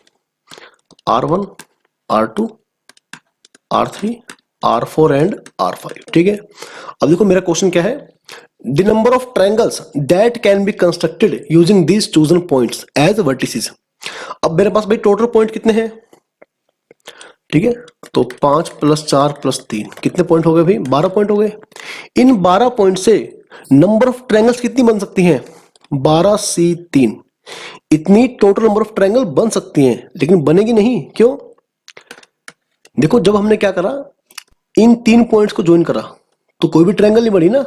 R1 R2 R3 R4 and R5, ठीक है। अब देखो मेरा क्वेश्चन क्या है, the number of triangles that can be constructed using these chosen points as vertices. अब मेरे पास भाई टोटल पॉइंट कितने हैं, ठीक है, तो 5 + 4 + 3 कितने पॉइंट हो गए भाई, 12 पॉइंट हो गए। इन 12 पॉइंट से नंबर ऑफ ट्रायंगल्स कितनी बन सकती हैं, 12C3, इतनी टोटल नंबर ऑफ ट्रायंगल बन सकती हैं, लेकिन बनेगी नहीं, क्यों, देखो जब हमने क्या करा, इन 3 पॉइंट्स को ज्वाइन करा तो कोई भी ट्रायंगल नहीं बनी ना,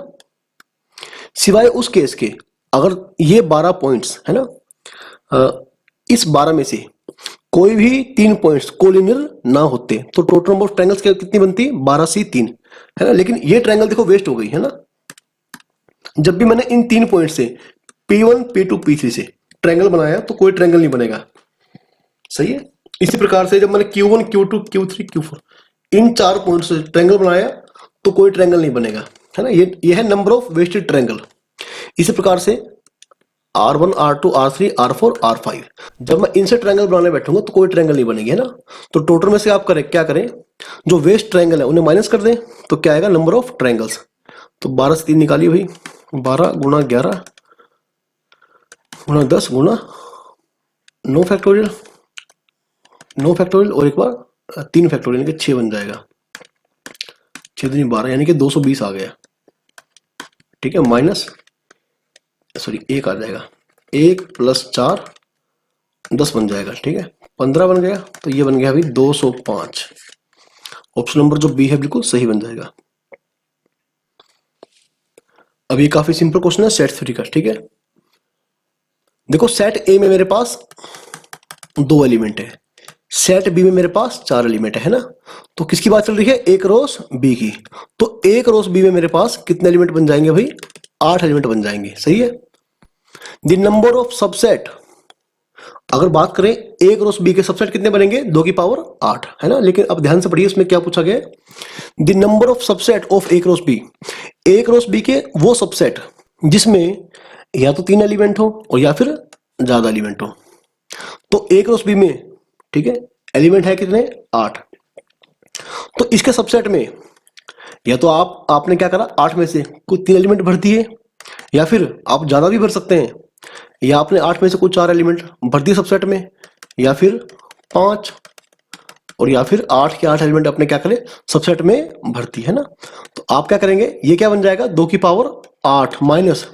सिवाय उस केस के अगर ये 12 पॉइंट्स है ना, इस 12 में से कोई भी 3 पॉइंट्स कोलिनियर ना होते तो टोटल नंबर ऑफ ट्रायंगल्स कितनी बनती, 12C3, है ना। लेकिन ये ट्रायंगल देखो वेस्ट हो गई, है ना। जब भी मैंने इन 3 पॉइंट से P1 P2 P3 से ट्रायंगल बनाया तो कोई ट्रायंगल नहीं बनेगा। सही है। इसी प्रकार से जब मैंने Q1 Q2 Q3 Q4 इन 4 पॉइंट से ट्रायंगल बनाया तो कोई ट्रायंगल नहीं बनेगा, है ना। ये है नंबर ऑफ वेस्टेड ट्रायंगल। इसी प्रकार से R1 R2 R3 R4 R5 जब मैं इनसे ट्रायंगल बनाने बैठूंगा तो कोई ट्रायंगल नहीं बनेगी, है ना। तो टोटल में से आप करें क्या करें, जो वेस्ट ट्रायंगल है उन्हें माइनस कर दें तो क्या आएगा, नंबर ऑफ ट्रायंगल्स। तो 12 से 3 निकालिए भाई, 12 गुणा 11 गुणा 10 गुणा 9 फैक्टोरियल, 9 फैक्टोरियल और एक बार 3 फैक्टोरियल यानी कि 6 बन जाएगा। 6 दूनी 12 यानी कि 220 आ गया। ठीक है, माइनस सॉरी 1 आ जाएगा, 1 + 4 10 बन जाएगा। ठीक है, 15 बन गया तो ये बन गया अभी 205। ऑप्शन नंबर जो बी है बिल्कुल सही बन जाएगा। अब ये काफी सिंपल क्वेश्चन है सेट थ्योरी का। ठीक है, देखो सेट ए में मेरे पास 2 एलिमेंट है, सेट बी में मेरे पास 4 एलिमेंट है ना। तो किसकी बात चल रही है, एक रोस बी की। तो एक रोस बी में मेरे पास कितने एलिमेंट बन जाएंगे भाई, 8 एलिमेंट बन जाएंगे। सही है। द नंबर ऑफ सबसेट, अगर बात करें एक रोस बी के सबसेट कितने बनेंगे, 2 की पावर 8, है ना। लेकिन अब ध्यान से पढ़िए इसमें क्या पूछा गया, the number of subset of एक रोस बी, एक रोस बी के वो सबसेट जिसमें या तो 3 एलिमेंट हो और या फिर ज्यादा एलिमेंट हो। तो एक रोस बी में, ठीक है, एलिमेंट है कितने, 8। तो इसके सबसेट में या तो आपने क्या करा, 8 में से कुछ 3 एलिमेंट भर दिए, या फिर आप ज्यादा भी भर सकते हैं, या आपने 8 में से कुछ 4 एलिमेंट भर दिए सबसेट में, या फिर 5, और या फिर 8 के 8 एलिमेंट अपने क्या करें सबसेट में भरती है ना। तो आप क्या करेंगे, ये क्या बन जाएगा, 2 की पावर 8 माइनस,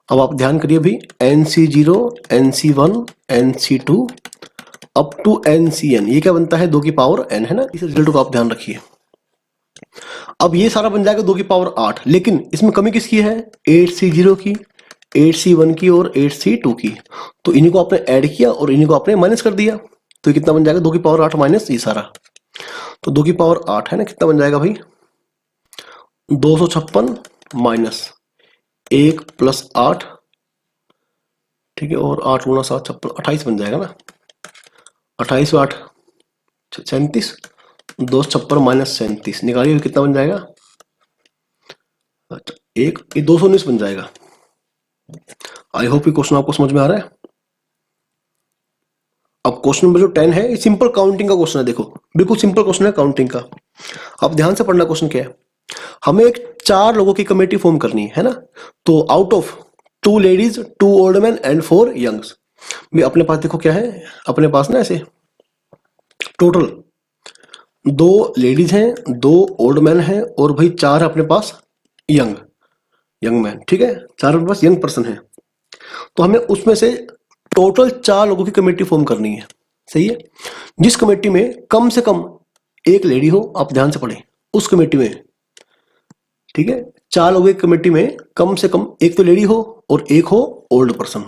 अब आप ध्यान करिए भी, NC0 NC1 NC2 up to NCN, ये क्या बनता है, 2 की पावर n, है ना। इस रिजल्ट को आप ध्यान रखिए। अब ये सारा बन जाएगा 2 की पावर 8, लेकिन इसमें कमी किसकी है, 8C0 की, 8C1 की और 8C2 की। तो इन्हीं को आपने ऐड किया और इन्हीं को आपने माइनस कर दिया, तो ये कितना बन जाएगा, 2 की पावर 8 माइनस ये सारा। तो 2 की पावर 8 है ना, कितना बन जाएगा भाई, 256 माइनस 1 + 8, ठीक है, और 8 × 7 56, 28 बन जाएगा ना। 28 × 8 37, 256 माइनस 37 निकालिए, कितना बन जाएगा, अच्छा एक, ये 219 बन जाएगा। आई होप ये क्वेश्चन आपको समझ में आ रहा है। अब क्वेश्चन नंबर जो 10 है, ये सिंपल काउंटिंग का क्वेश्चन है। देखो बिल्कुल सिंपल क्वेश्चन है काउंटिंग का। अब ध्यान से पढ़ना, क्वेश्चन क्या है, हमें एक 4 लोगों की कमेटी फॉर्म करनी है ना। तो out of 2 ladies 2 old man and 4 youngs, अपने पास देखो क्या है, अपने पास ना ऐसे टोटल 2 लेडीज हैं, 2 ओल्ड मैन हैं और भाई 4 अपने पास यंग मैन। ठीक है, 4 अपने पास यंग पर्सन है। तो हमें उसमें से टोटल 4 लोगों की कमेटी फॉर्म करनी है। सही है, जिस कमेटी में कम से कम एक लेडी हो, आप ध्यान से पढ़ें उस कमेटी में। ठीक है, 4 लोगों की कमेटी में कम से कम एक तो लेडी हो और एक हो ओल्ड पर्सन।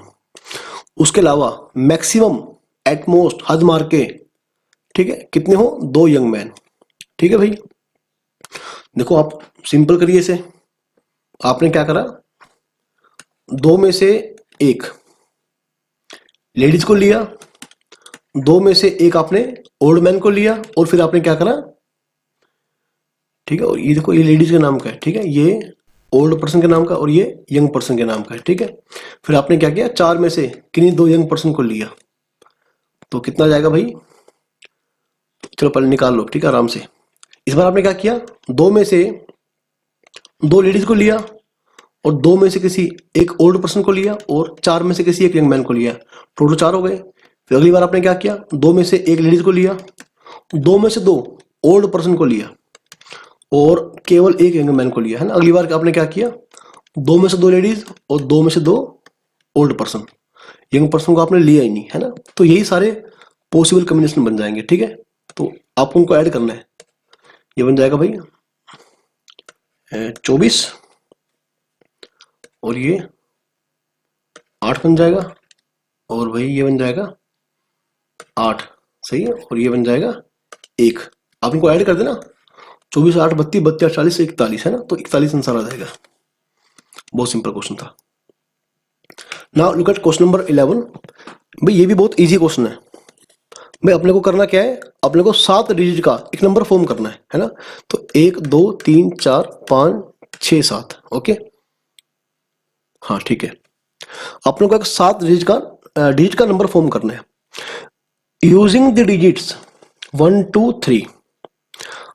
उसके अलावा मैक्सिमम एटमोस्ट हद मार के, ठीक है, कितने हो, 2 यंग मैन। ठीक है भाई, देखो आप सिंपल करिए इसे। आपने क्या करा, 2 में से 1 लेडीज को लिया, 2 में से 1 आपने ओल्ड मैन को लिया, और फिर आपने क्या करा, ठीक है, और ये देखो ये लेडीज के नाम का है, ठीक है, ये ओल्ड पर्सन के नाम का और ये यंग पर्सन के नाम का है। ठीक है, फिर आपने क्या किया, 4 में से किन्हीं 2 यंग पर्सन को लिया, तो कितना जाएगा भाई, चलो पहले निकाल लो, ठीक है, आराम से। इस बार आपने क्या किया, 2 में से 2 लेडीज को लिया और 2 में से किसी एक ओल्ड पर्सन को लिया और 4 में से किसी एक यंग मैन को लिया, टोटल 4 हो गए। फिर अगली बार आपने क्या किया, 2 में से 1 लेडीज को लिया, 2 में से 2 ओल्ड पर्सन को लिया और केवल 1 यंग मैन को लिया, है ना। अगली बार आपने क्या किया, 2 में से 2 लेडीज और 2 में से 2 ओल्ड पर्सन, यंग पर्सन को आपने लिया ही नहीं, है ना। तो यही सारे पॉसिबल कॉम्बिनेशन बन जाएंगे। ठीक है, तो आपको उनको ऐड करना है। ये बन जाएगा भाई 24 और ये 8 बन जाएगा, और भाई ये बन जाएगा 8, सही है, और ये बन जाएगा 1। आप इनको ऐड कर देना, 24 8 32 32 40 41, है ना। तो 41 आंसर आ जाएगा। बहुत सिंपल क्वेश्चन था। Now look at question number 11। भाई ये भी बहुत इजी क्वेश्चन है। भाई अपने को करना क्या है, अपने को 7 डिजिट का एक नंबर फॉर्म करना है ना। तो 1 2 3 4 5 6 7। ओके, हाँ ठीक है। अपने को एक 7 डिजिट का नंबर फॉर्म करना है यूजिंग द डिजिट्स 1 2 3।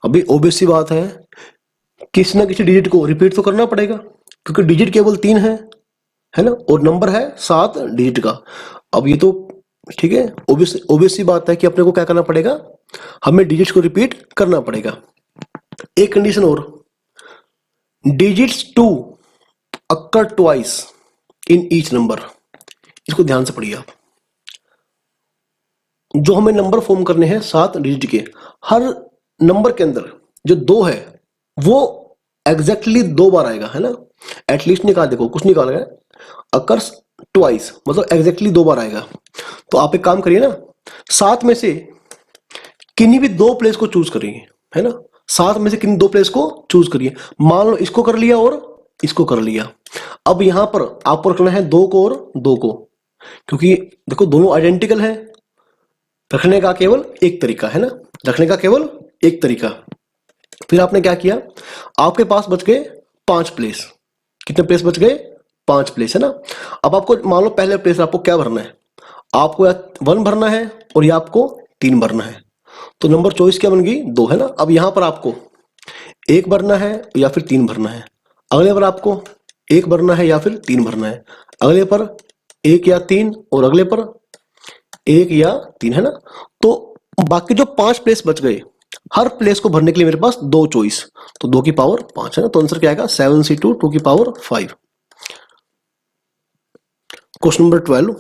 अभी ऑब्वियस सी बात है, किसी ना किसी डिजिट को रिपीट तो करना पड़ेगा, क्योंकि डिजिट केवल 3 है ना, और नंबर है 7 डिजिट का। अब ये तो ठीक है, ऑब्वियस सी बात है कि अपने को क्या करना पड़ेगा, हमें डिजिट्स को रिपीट करना पड़ेगा। एक कंडीशन और, digits 2 occur twice in each number. इसको ध्यान से पढ़िए आप। जो हमें नंबर फॉर्म करने हैं 7 डिजिट के, हर नंबर के अंदर जो 2 है वो एग्जैक्टली 2 बार आएगा, है ना। एटलीस्ट निकाल, देखो कुछ निकाल गया, अकर्स ट्वाइस मतलब एग्जैक्टली 2 बार आएगा। तो आप एक काम करिए ना, 7 में से किन्हीं भी 2 प्लेस को चूज करिए, है ना। 7 में से किन्हीं 2 प्लेस को चूज करिए। मान लो इसको कर लिया और इसको कर लिया। अब यहां पर आपको रखना है 2 को और 2 को, क्योंकि देखो दोनों आइडेंटिकल है। रखने का केवल एक तरीका है ना, रखने का केवल एक तरीका। फिर आपने क्या किया, आपके पास बच गए 5 प्लेस। कितने प्लेस बच गए, 5 प्लेस, है ना। अब आपको मान लो पहले प्लेस आपको क्या भरना है, आपको या 1 भरना है और या आपको 3 भरना है। तो नंबर चॉइस क्या बन गई, 2, है ना। अब यहां पर आपको 1 भरना है या फिर 3 भरना है। अगले पर आपको 1 भरना है या फिर 3 भरना है। अगले पर 1 या 3 और अगले पर 1 या 3, है ना। तो बाकी जो 5 प्लेस बच गए, हर प्लेस को भरने के लिए मेरे पास 2 चॉइस, तो 2 की पावर 5, है ना। तो आंसर क्या आएगा, 7c2 2 की power 5। Question number 12,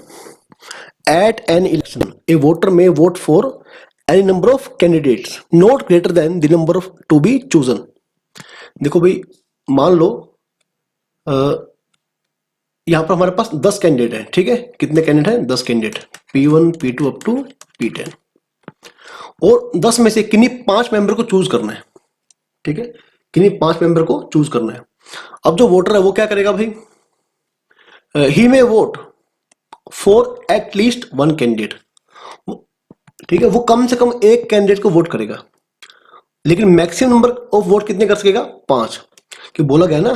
at an election a voter में vote for any number of candidates not greater than the number of to be chosen. देखो भाई, मान लो यहां पर हमारे पास 10 कैंडिडेट हैं, ठीक है। कितने कैंडिडेट हैं, 10 candidate, P1 P2 up to P10। और 10 में से किन्हीं 5 मेंबर को चूज करना है, ठीक है। किन्हीं 5 मेंबर को चूज करना है। अब जो वोटर है वो क्या करेगा भाई, he may vote for at least 1 candidate, ठीक है। वो कम से कम एक कैंडिडेट को वोट करेगा, लेकिन मैक्सिमम नंबर ऑफ वोट कितने कर सकेगा, 5। कि बोला गया ना,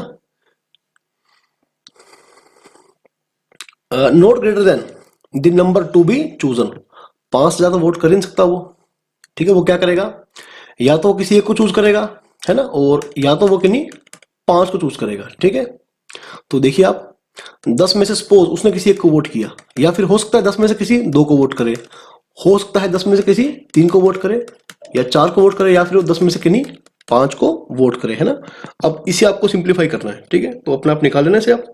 not greater than the number to be chosen. 5 से ज्यादा वोट कर ही नहीं सकता वो, ठीक है। वो क्या करेगा, या तो वो किसी एक को चूज करेगा, है ना, और या तो वो किन्हीं 5 को चूज करेगा, ठीक है। तो देखिए आप, 10 में से सपोज उसने किसी एक को वोट किया, या फिर हो सकता है 10 में से किसी 2 को वोट करे, हो सकता है 10 में से किसी 3 को वोट करे, या 4 को वोट करे, या फिर वो 10 में से किन्हीं 5 को वोट करे, है ना। अब इसे आपको सिंप्लीफाई करना है, ठीक है। तो अपने आप निकाल लेना इसे आप।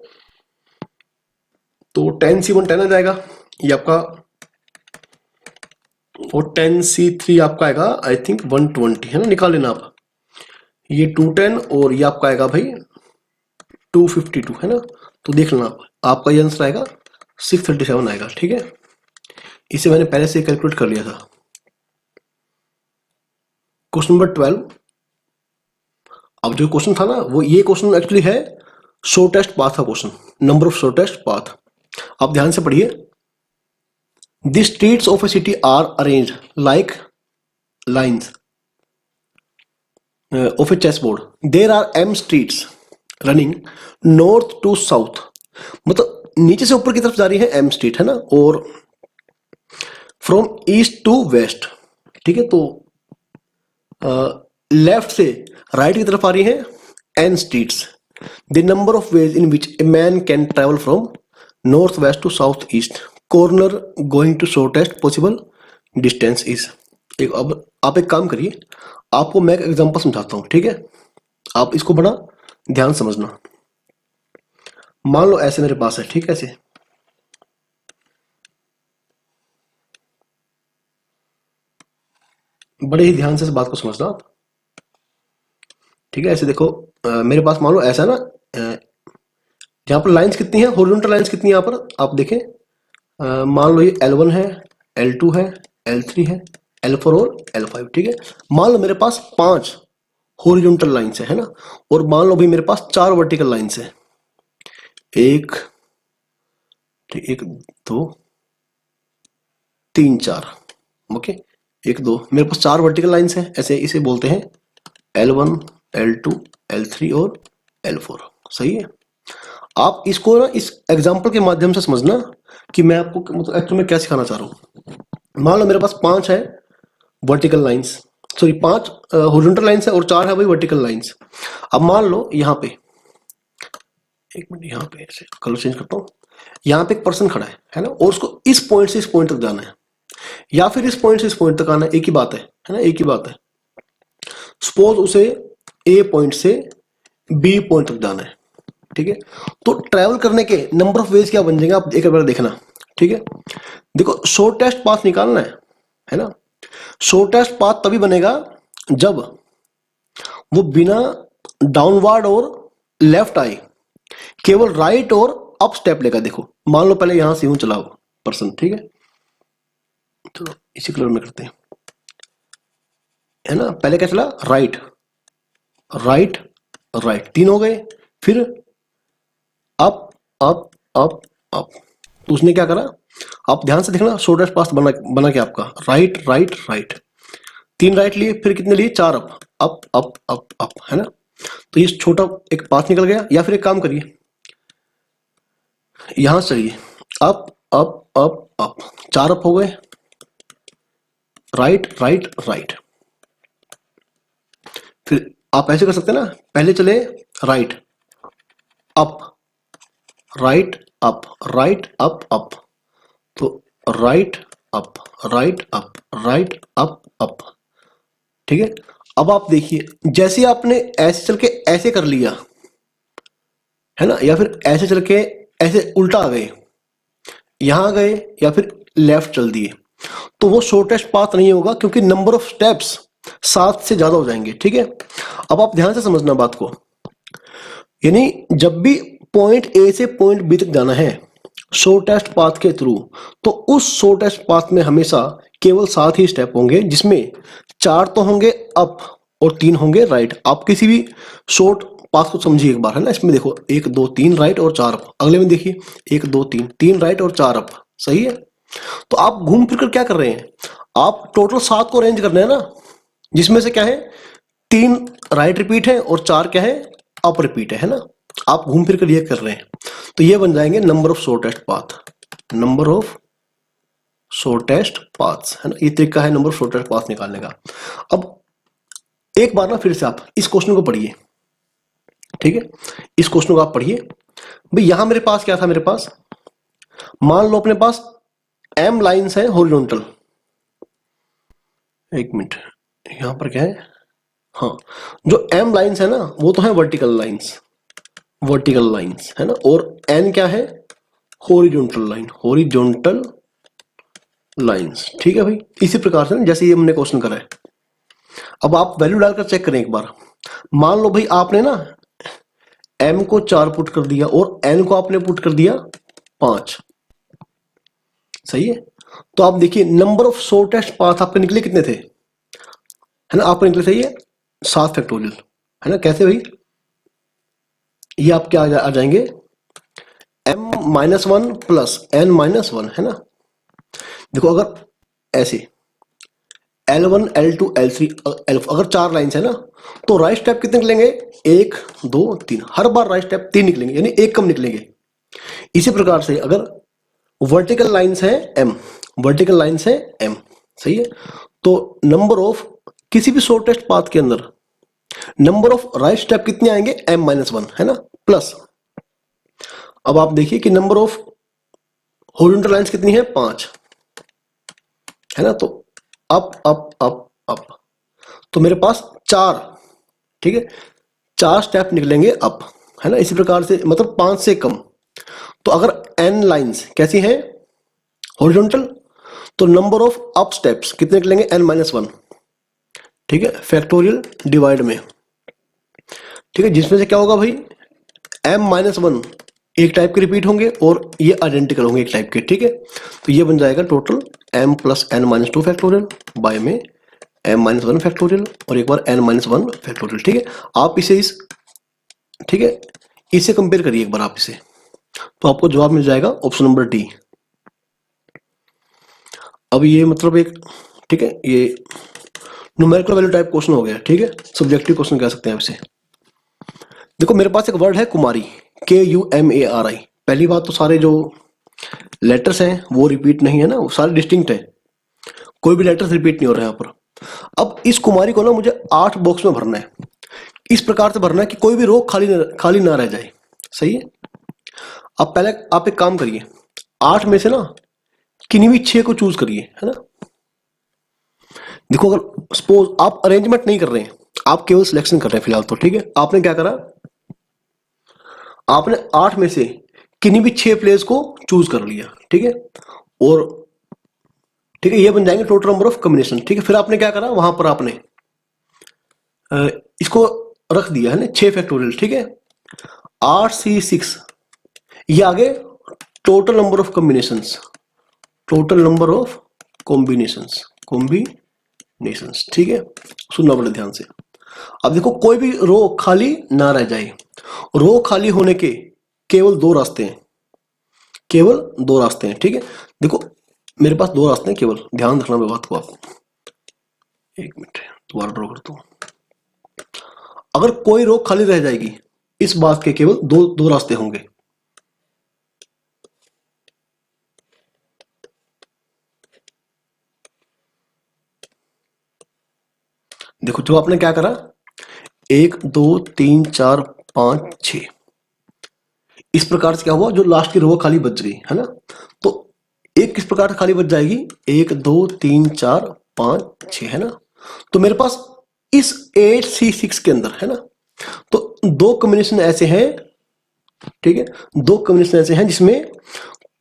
तो 10c1 10 आ जाएगा ये आपका, और 10c3 आपका आएगा आई थिंक 120, है ना। निकाल लेना आप, ये 210 और ये आपका आएगा भाई 252, है ना। तो देख लेना आप, आपका ये आंसर आएगा 637 आएगा, ठीक है। इसे मैंने पहले से कैलकुलेट कर लिया था। क्वेश्चन नंबर 12, अब जो क्वेश्चन था ना, वो ये क्वेश्चन एक्चुअली है शॉर्टेस्ट पाथ का question, number of shortest path. आप ध्यान से पढ़िए, the streets of a city are arranged like lines of a chess board, there are m streets running north to south. मतलब नीचे से ऊपर की तरफ जा रही है m स्ट्रीट, है ना, और फ्रॉम ईस्ट टू वेस्ट, ठीक है। तो लेफ्ट से राइट की तरफ आ रही है n streets. The number of ways in which a man can travel from north west to south east, corner going to shortest possible distance is. अब आप एक काम करिए, आपको मैं एक एग्जांपल समझाता हूं, ठीक है। आप इसको बड़ा ध्यान समझना। मान लो ऐसे मेरे पास है, ठीक है, ऐसे बड़े ही ध्यान से इस बात को समझना आप, ठीक है। ऐसे देखो, मेरे पास मान लो ऐसा है ना, यहाँ पर लाइंस कितनी है, हॉरिजॉन्टल लाइंस कितनी है यहाँ पर आप देखें। मान लो ये L1 है, L2 है, L3 है, L4 और L5, ठीक है। मान लो मेरे पास 5 हॉरिजॉन्टल लाइंस है ना, और मान लो भी मेरे पास 4 वर्टिकल लाइंस है, 1 ठीक, 1 2 3 4, ओके 1 2, मेरे पास 4 वर्टिकल लाइंस हैं, ऐसे इसे बोलते हैं L1 L2 L3 और L4। सही है। आप इसको ना इस एग्जांपल के माध्यम से समझना कि मैं आपको मतलब एक्चुअली में क्या सिखाना चाह रहा हूँ। मान लो मेरे पास 5 है vertical lines, sorry 5 horizontal lines है और 4 है वही वर्टिकल लाइंस। अब मान लो यहाँ पे, एक मिनट, यहाँ पे ऐसे कलर चेंज करता हूँ, यहाँ पे एक पर्सन खड़ा है ना, और उसको इस पॉइंट से इस पॉइंट तक जाना है, या फिर इस पॉइंट से इस पॉइंट तक आना है, एक ही बात है ना, एक ही बात है। सपोज उसे ए पॉइंट से बी पॉइंट तक जाना है, ठीक है। तो ट्रैवल करने के नंबर ऑफ वेज क्या बन जाएंगे, आप एक बार देखना, ठीक है। देखो शॉर्टेस्ट पाथ निकालना है ना, शॉर्टेस्ट पाथ तभी बनेगा जब वो बिना डाउनवर्ड और लेफ्ट आए केवल राइट और अप स्टेप लेगा। देखो मान लो पहले यहां से यूं चला पर्सन, ठीक है, चलो इसी कलर में करते हैं, है ना। पहले क्या चला, राइट राइट राइट, 3 हो गए, फिर अप अप अप अप। तो उसने क्या करा, आप ध्यान से देखना, शॉर्टेस्ट पाथ बना क्या आपका, राइट राइट राइट, 3 राइट लिए, फिर कितने लिए, 4 up up up up up, है ना। तो ये छोटा एक पाथ निकल गया। या फिर एक काम करिए, यहां से चलिए, up up up up, 4 up हो गए, राइट राइट राइट। फिर आप ऐसे कर सकते हैं ना, पहले चले right up right up right up up, तो right up right up right up up, ठीक है। अब आप देखिए, जैसे आपने ऐसे चल के ऐसे कर लिया है ना, या फिर ऐसे चल के ऐसे उल्टा आ गए, यहां गए, या फिर लेफ्ट चल दिए, तो वो शॉर्टेस्ट पाथ नहीं होगा, क्योंकि नंबर ऑफ स्टेप्स 7 से ज्यादा हो जाएंगे, ठीक है। अब आप ध्यान से समझना बात को, यानी जब भी पॉइंट ए से पॉइंट बी तक जाना है शॉर्टेस्ट पाथ के थ्रू, तो उस शॉर्टेस्ट पाथ में हमेशा केवल 7 ही स्टेप होंगे, जिसमें 4 तो होंगे अप और 3 होंगे राइट। आप किसी भी शॉर्ट पाथ को समझिए एक बार, है ना। इसमें देखो 1 2 3 राइट और 4 अप, अगले में देखिए 1 2 3 3 राइट और 4 अप, सही है। तो आप घूम फिर कर क्या कर रहे हैं, आप टोटल 7 को अरेंज कर रहे हैं ना, जिसमें से क्या है, 3 राइट रिपीट है और 4 क्या है, अप रिपीट है ना। आप घूम फिर कर ये कर रहे हैं, तो ये बन जाएंगे number of shortest path, number of shortest paths, है ना। ये तरीका है नंबर ऑफ शॉर्टेस्ट पाथ निकालने का। अब एक बार ना फिर से आप इस क्वेश्चन को पढ़िए, ठीक है, इस क्वेश्चन को आप पढ़िए। भाई यहां मेरे पास क्या था, मेरे पास मान लो अपने पास m लाइंस है हॉरिजॉन्टल, एक मिनट, यहां पर क्या है, हाँ, जो m लाइंस है ना वो तो है वर्टिकल लाइंस, वर्टिकल लाइंस, है ना, और n क्या है, हॉरिजॉन्टल लाइन, हॉरिजॉन्टल लाइंस, ठीक है भाई। इसी प्रकार से जैसे ये हमने क्वेश्चन करा है, अब आप वैल्यू डालकर चेक करें एक बार। मान लो भाई आपने ना m को 4 पुट कर दिया और n को आपने पुट कर दिया 5, सही है। तो आप देखिए नंबर ऑफ शॉर्टेस्ट पाथ आपके निकले कितने थे, है ना, आपको निकले सही है 7 फैक्टोरियल, है ना। कैसे भाई, ये आपके आ जाएंगे m-1 प्लस n-1, है ना। देखो अगर ऐसे L1 L2 L3 L4 अगर 4 लाइंस है ना, तो राइट स्टेप कितने निकलेंगे, 1 2 3, हर बार राइट स्टेप 3 निकलेंगे, यानी 1 कम निकलेंगे। इसी प्रकार से अगर वर्टिकल लाइंस है m, वर्टिकल लाइंस है m, सही है, तो नंबर ऑफ किसी भी शॉर्टेस्ट पाथ के अंदर नंबर ऑफ राइट स्टेप कितने आएंगे, m-1, है ना, प्लस अब आप देखिए कि नंबर ऑफ हॉरिजॉन्टल लाइंस कितनी है, 5, है ना। तो अप अप अप अप, तो मेरे पास 4, ठीक है, 4 स्टेप निकलेंगे अप, है ना। इसी प्रकार से मतलब 5 से कम। तो अगर n लाइंस कैसी हैं, हॉरिजॉन्टल, तो नंबर ऑफ अप स्टेप्स कितने निकलेंगे, n-1, ठीक है, फैक्टोरियल डिवाइड में, ठीक है, जिसमें से क्या होगा भाई, m-1 एक टाइप के रिपीट होंगे और ये आइडेंटिकल होंगे एक टाइप के, ठीक है। तो ये बन जाएगा total m plus n-2 factorial by में m-1 फैक्टोरियल और एक बार n-1 फैक्टोरियल, ठीक है। आप इसे ठीक है, इसे कंपेयर करिए एक बार आप इसे, तो आपको जवाब मिल जाएगा ऑप्शन नंबर डी। अब ये मतलब एक, ठीक है, ये न्यूमेरिकल वैल्यू टाइप क्वेश्चन हो गया, ठीक है, सब्जेक्टिव क्वेश्चन कह सकते हैं आप इसे। देखो मेरे पास एक वर्ड है कुमारी, KUMARI। पहली बात तो सारे जो लेटर्स हैं वो रिपीट नहीं है ना, वो सारे डिस्टिंक्ट है, कोई भी लेटर्स रिपीट नहीं हो रहा है यहाँ पर। अब इस कुमारी को ना मुझे 8 बॉक्स में भरना है, इस प्रकार से भरना है कि कोई भी रो खाली ना रह जाए। सही है। अब पहले आप एक काम करिए, 8 में से ना किन्हीं भी 6 को चूज करिए, है ना। देखो अगर सपोज आप अरेंजमेंट नहीं कर रहे हैं, आप केवल सिलेक्शन कर रहे हैं फिलहाल तो, ठीक है, आपने क्या करा, आपने 8 में से किन्हीं भी 6 प्लेयर्स को चूज कर लिया, ठीक है, और ठीक है ये बन जाएंगे टोटल नंबर ऑफ कॉम्बिनेशन, ठीक है। फिर आपने क्या करा, वहां पर आपने इसको रख दिया है ना 6 फैक्टोरियल, ठीक है, 8C6, ये आगे total number of combinations, total number of combinations, ठीक है, सुनना पड़े ध्यान से। अब देखो कोई भी रो खाली ना रह जाए, रो खाली होने के केवल 2 रास्ते हैं, केवल 2 रास्ते हैं, ठीक है। देखो मेरे पास 2 रास्ते हैं केवल, ध्यान रखना मैं बात को आपको। एक मिनट दोबारा ड्रॉ करता हूं। अगर कोई रो खाली रह जाएगी, इस बात के केवल दो रास्ते होंगे। देखो जो आपने क्या करा, 1 2 3 4 5 6, इस प्रकार से क्या हुआ, जो लास्ट की रो खाली बच गई, है ना। तो एक किस प्रकार से खाली बच जाएगी, 1 2 3 4 5 6, है ना। तो मेरे पास इस 8C6 के अंदर, है ना, तो 2 कॉम्बिनेशन ऐसे हैं, ठीक है, 2 कॉम्बिनेशन ऐसे हैं जिसमें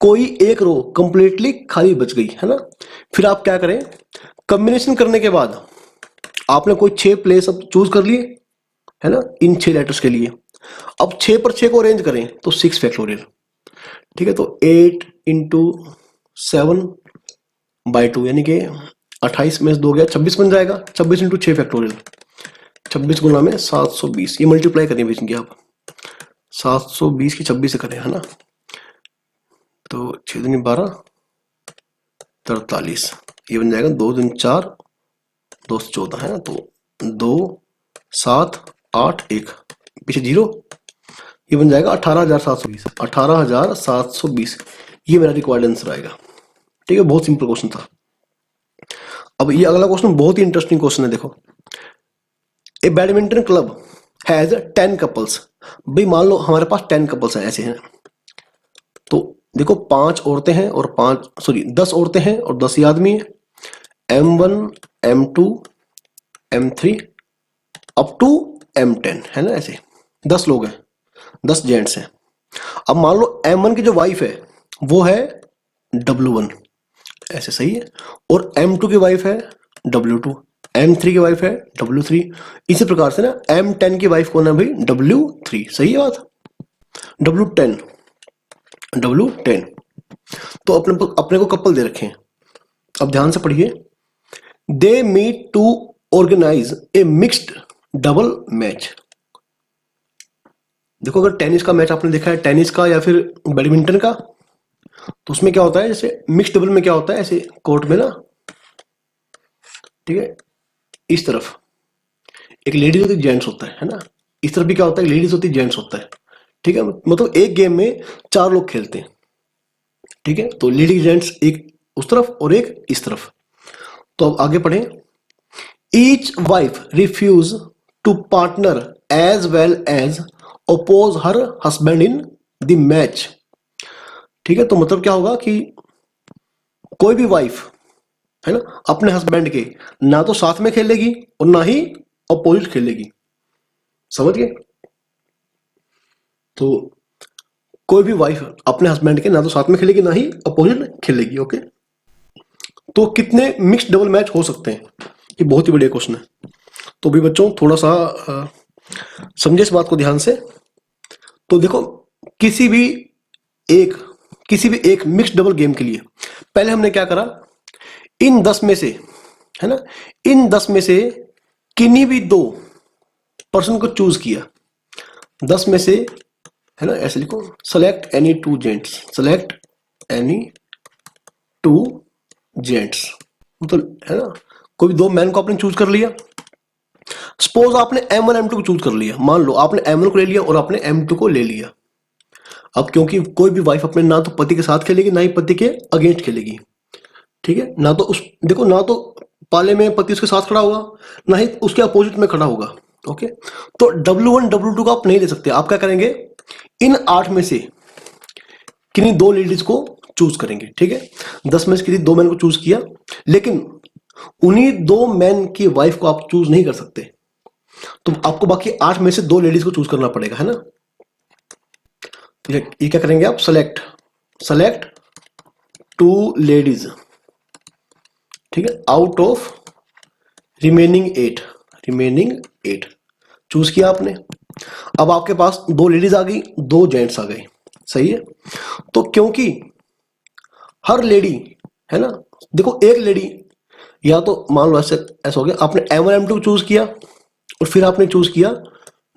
कोई एक रो कंप्लीटली खाली बच गई, है ना। फिर आप क्या करें, कॉम्बिनेशन करने के बाद आपने कोई 6 प्लेस अब चूज कर लिए, है ना, इन 6 लेटर्स के लिए। अब 6 पर 6 को अरेंज करें तो 6 फैक्टोरियल, ठीक है। तो 8 इंटू 7/2 यानी कि 28 में से 2 गया 26 बन जाएगा। 26 इंटू 6 फैक्टोरियल, 26 गुना में 720, ये मल्टीप्लाई करें बीच में आप, 720 की 26 से करें, है ना। तो 6 दूनी 12 43, ये बन जाएगा 2 दूनी 4 2 से 14, है ना। तो 2 7 8 1 पीछे 0, ये बन जाएगा 18,720, 18,720, ये मेरा रिक्वायर्ड आंसर आएगा, ठीक है। बहुत सिंपल क्वेश्चन था। अब ये अगला क्वेश्चन बहुत ही इंटरेस्टिंग क्वेश्चन है। देखो A badminton club has 10 couples, भाई मान लो हमारे पास 10 कपल्स हैं, ऐसे हैं। तो देखो 5 औरतें हैं और 10 औरतें हैं और 10 ही आदमी है, M1 M2 M3 up to M10, है ना, ऐसे 10 लोग हैं, 10 जेंट्स हैं। अब मान लो M1 की जो वाइफ है वो है W1, ऐसे सही है, और M2 की वाइफ है W2, M3 की वाइफ है W3, इसी प्रकार से ना M10 की वाइफ कौन है भाई, W3, सही है बात, W10। तो अपने को कपल दे रखे हैं। अब ध्यान से पढ़िए, they meet to organize a mixed double match. देखो अगर टेनिस का मैच आपने देखा है, टेनिस का या फिर बैडमिंटन का, तो उसमें क्या होता है, जैसे मिक्स डबल में क्या होता है, ऐसे कोर्ट में ना, ठीक है, इस तरफ एक लेडीज होती है, जेंट्स होता है ना, इस तरफ भी क्या होता है, लेडीज होती है, जेंट्स होता है, ठीक है। मतलब एक गेम में 4 लोग खेलते हैं, ठीक है। तो लेडीज जेंट्स एक उस तरफ और एक इस तरफ। तो अब आगे पढ़ें, each wife refuse to partner as well as oppose her husband in the match, ठीक है। तो मतलब क्या होगा कि कोई भी वाइफ, है ना, अपने हस्बैंड के ना तो साथ में खेलेगी और ना ही अपोजिट खेलेगी, समझ गए। तो कोई भी वाइफ अपने हस्बैंड के ना तो साथ में खेलेगी ना ही अपोजिट खेलेगी, ओके। तो कितने मिक्स डबल मैच हो सकते हैं, ये बहुत ही बढ़िया क्वेश्चन है। तो भी बच्चों थोड़ा सा समझे इस बात को ध्यान से। तो देखो किसी भी एक मिक्स डबल गेम के लिए पहले हमने क्या करा, इन 10 में से, है ना, इन 10 में से किन्हीं भी 2 पर्सन को चूज किया, 10 में से है ना, ऐसे लिखो, select any two gents, select any two gents, मतलब है ना, कोई दो मैन को आपने चूज कर लिया। सपोज आपने M1 M2 को चूज कर लिया, मान लो आपने M1 को ले लिया और आपने M2 को ले लिया। अब क्योंकि कोई भी वाइफ अपने ना तो पति के साथ खेलेगी ना ही पति के अगेंस्ट खेलेगी, ठीक है, ना तो उस देखो ना तो पाले में पति उसके साथ खड़ा होगा ना ही उसके अपोजिट में खड़ा होगा। ओके, तो W1 W2 को आप नहीं ले सकते। आप क्या करेंगे, इन 8 में से किन्हीं दो लेडीज को चूज करेंगे, ठीक है। 10 में से किसी दो मैन को चूज किया, लेकिन उन्हीं दो मैन की वाइफ को आप चूज नहीं कर सकते, तो आपको बाकी 8 में से दो लेडीज को चूज करना पड़ेगा, है ना। ये क्या करेंगे आप, सेलेक्ट टू लेडीज, ठीक है, आउट ऑफ रिमेनिंग 8 चूज किया आपने। अब आपके पास दो लेडीज आ गई, दो जेंट्स आ गए, सही है। तो क्योंकि हर लेडी, है ना, देखो एक लेडी या तो मान लो ऐसा हो गया, आपने M1 M2 को चूज किया और फिर आपने चूज किया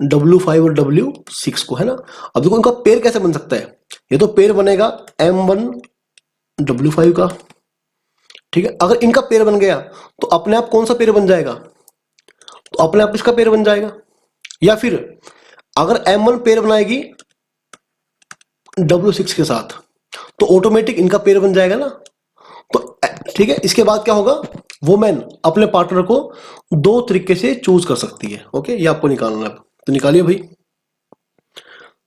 W5 और W6 को, है ना। अब देखो इनका पेयर कैसे बन सकता है, ये तो पेयर बनेगा M1 W5 का, ठीक है। अगर इनका पेयर बन गया तो अपने आप कौन सा पेयर बन जाएगा, तो अपने आप इसका पेयर बन जाएगा। या फिर अगर M1 पेयर बनाएगी W6 के साथ तो ऑटोमेटिक इनका पेयर बन जाएगा ना। तो ठीक है, इसके बाद क्या होगा, वुमेन अपने पार्टनर को दो तरीके से चूज कर सकती है। ओके, ये आपको निकालना है, तो निकालिए भाई।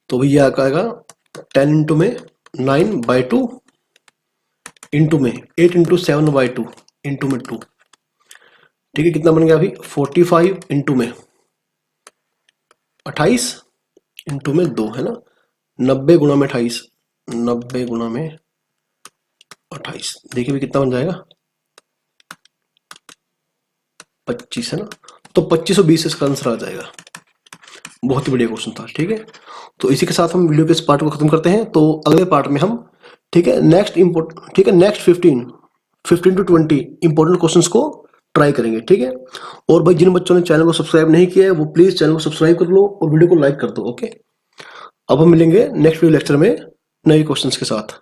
तो भैया क्या आएगा, 10 इंटू में 9/2 इंटू में 8 इंटू 7/2 इंटू में 2, ठीक है। कितना बन गया अभी, 45 इंटू में 28 इंटू में 2, है ना। 90 गुणा में 28, 90 गुणा में 28, देखिए भी कितना बन जाएगा, 25, है ना। तो 2520 इसका आंसर आ जाएगा। बहुत ही बढ़िया क्वेश्चन था, ठीक है। तो इसी के साथ हम वीडियो के इस पार्ट को खत्म करते हैं। तो अगले पार्ट में हम, ठीक है, नेक्स्ट 15 to 20 इंपॉर्टेंट क्वेश्चंस को ट्राई करेंगे, ठीक है। और भाई जिन बच्चों ने चैनल को सब्सक्राइब नहीं किया है वो प्लीज चैनल को सब्सक्राइब कर लो और वीडियो को लाइक कर दो। ओके, अब हम मिलेंगे नेक्स्ट वीडियो लेक्चर में नए क्वेश्चंस के साथ।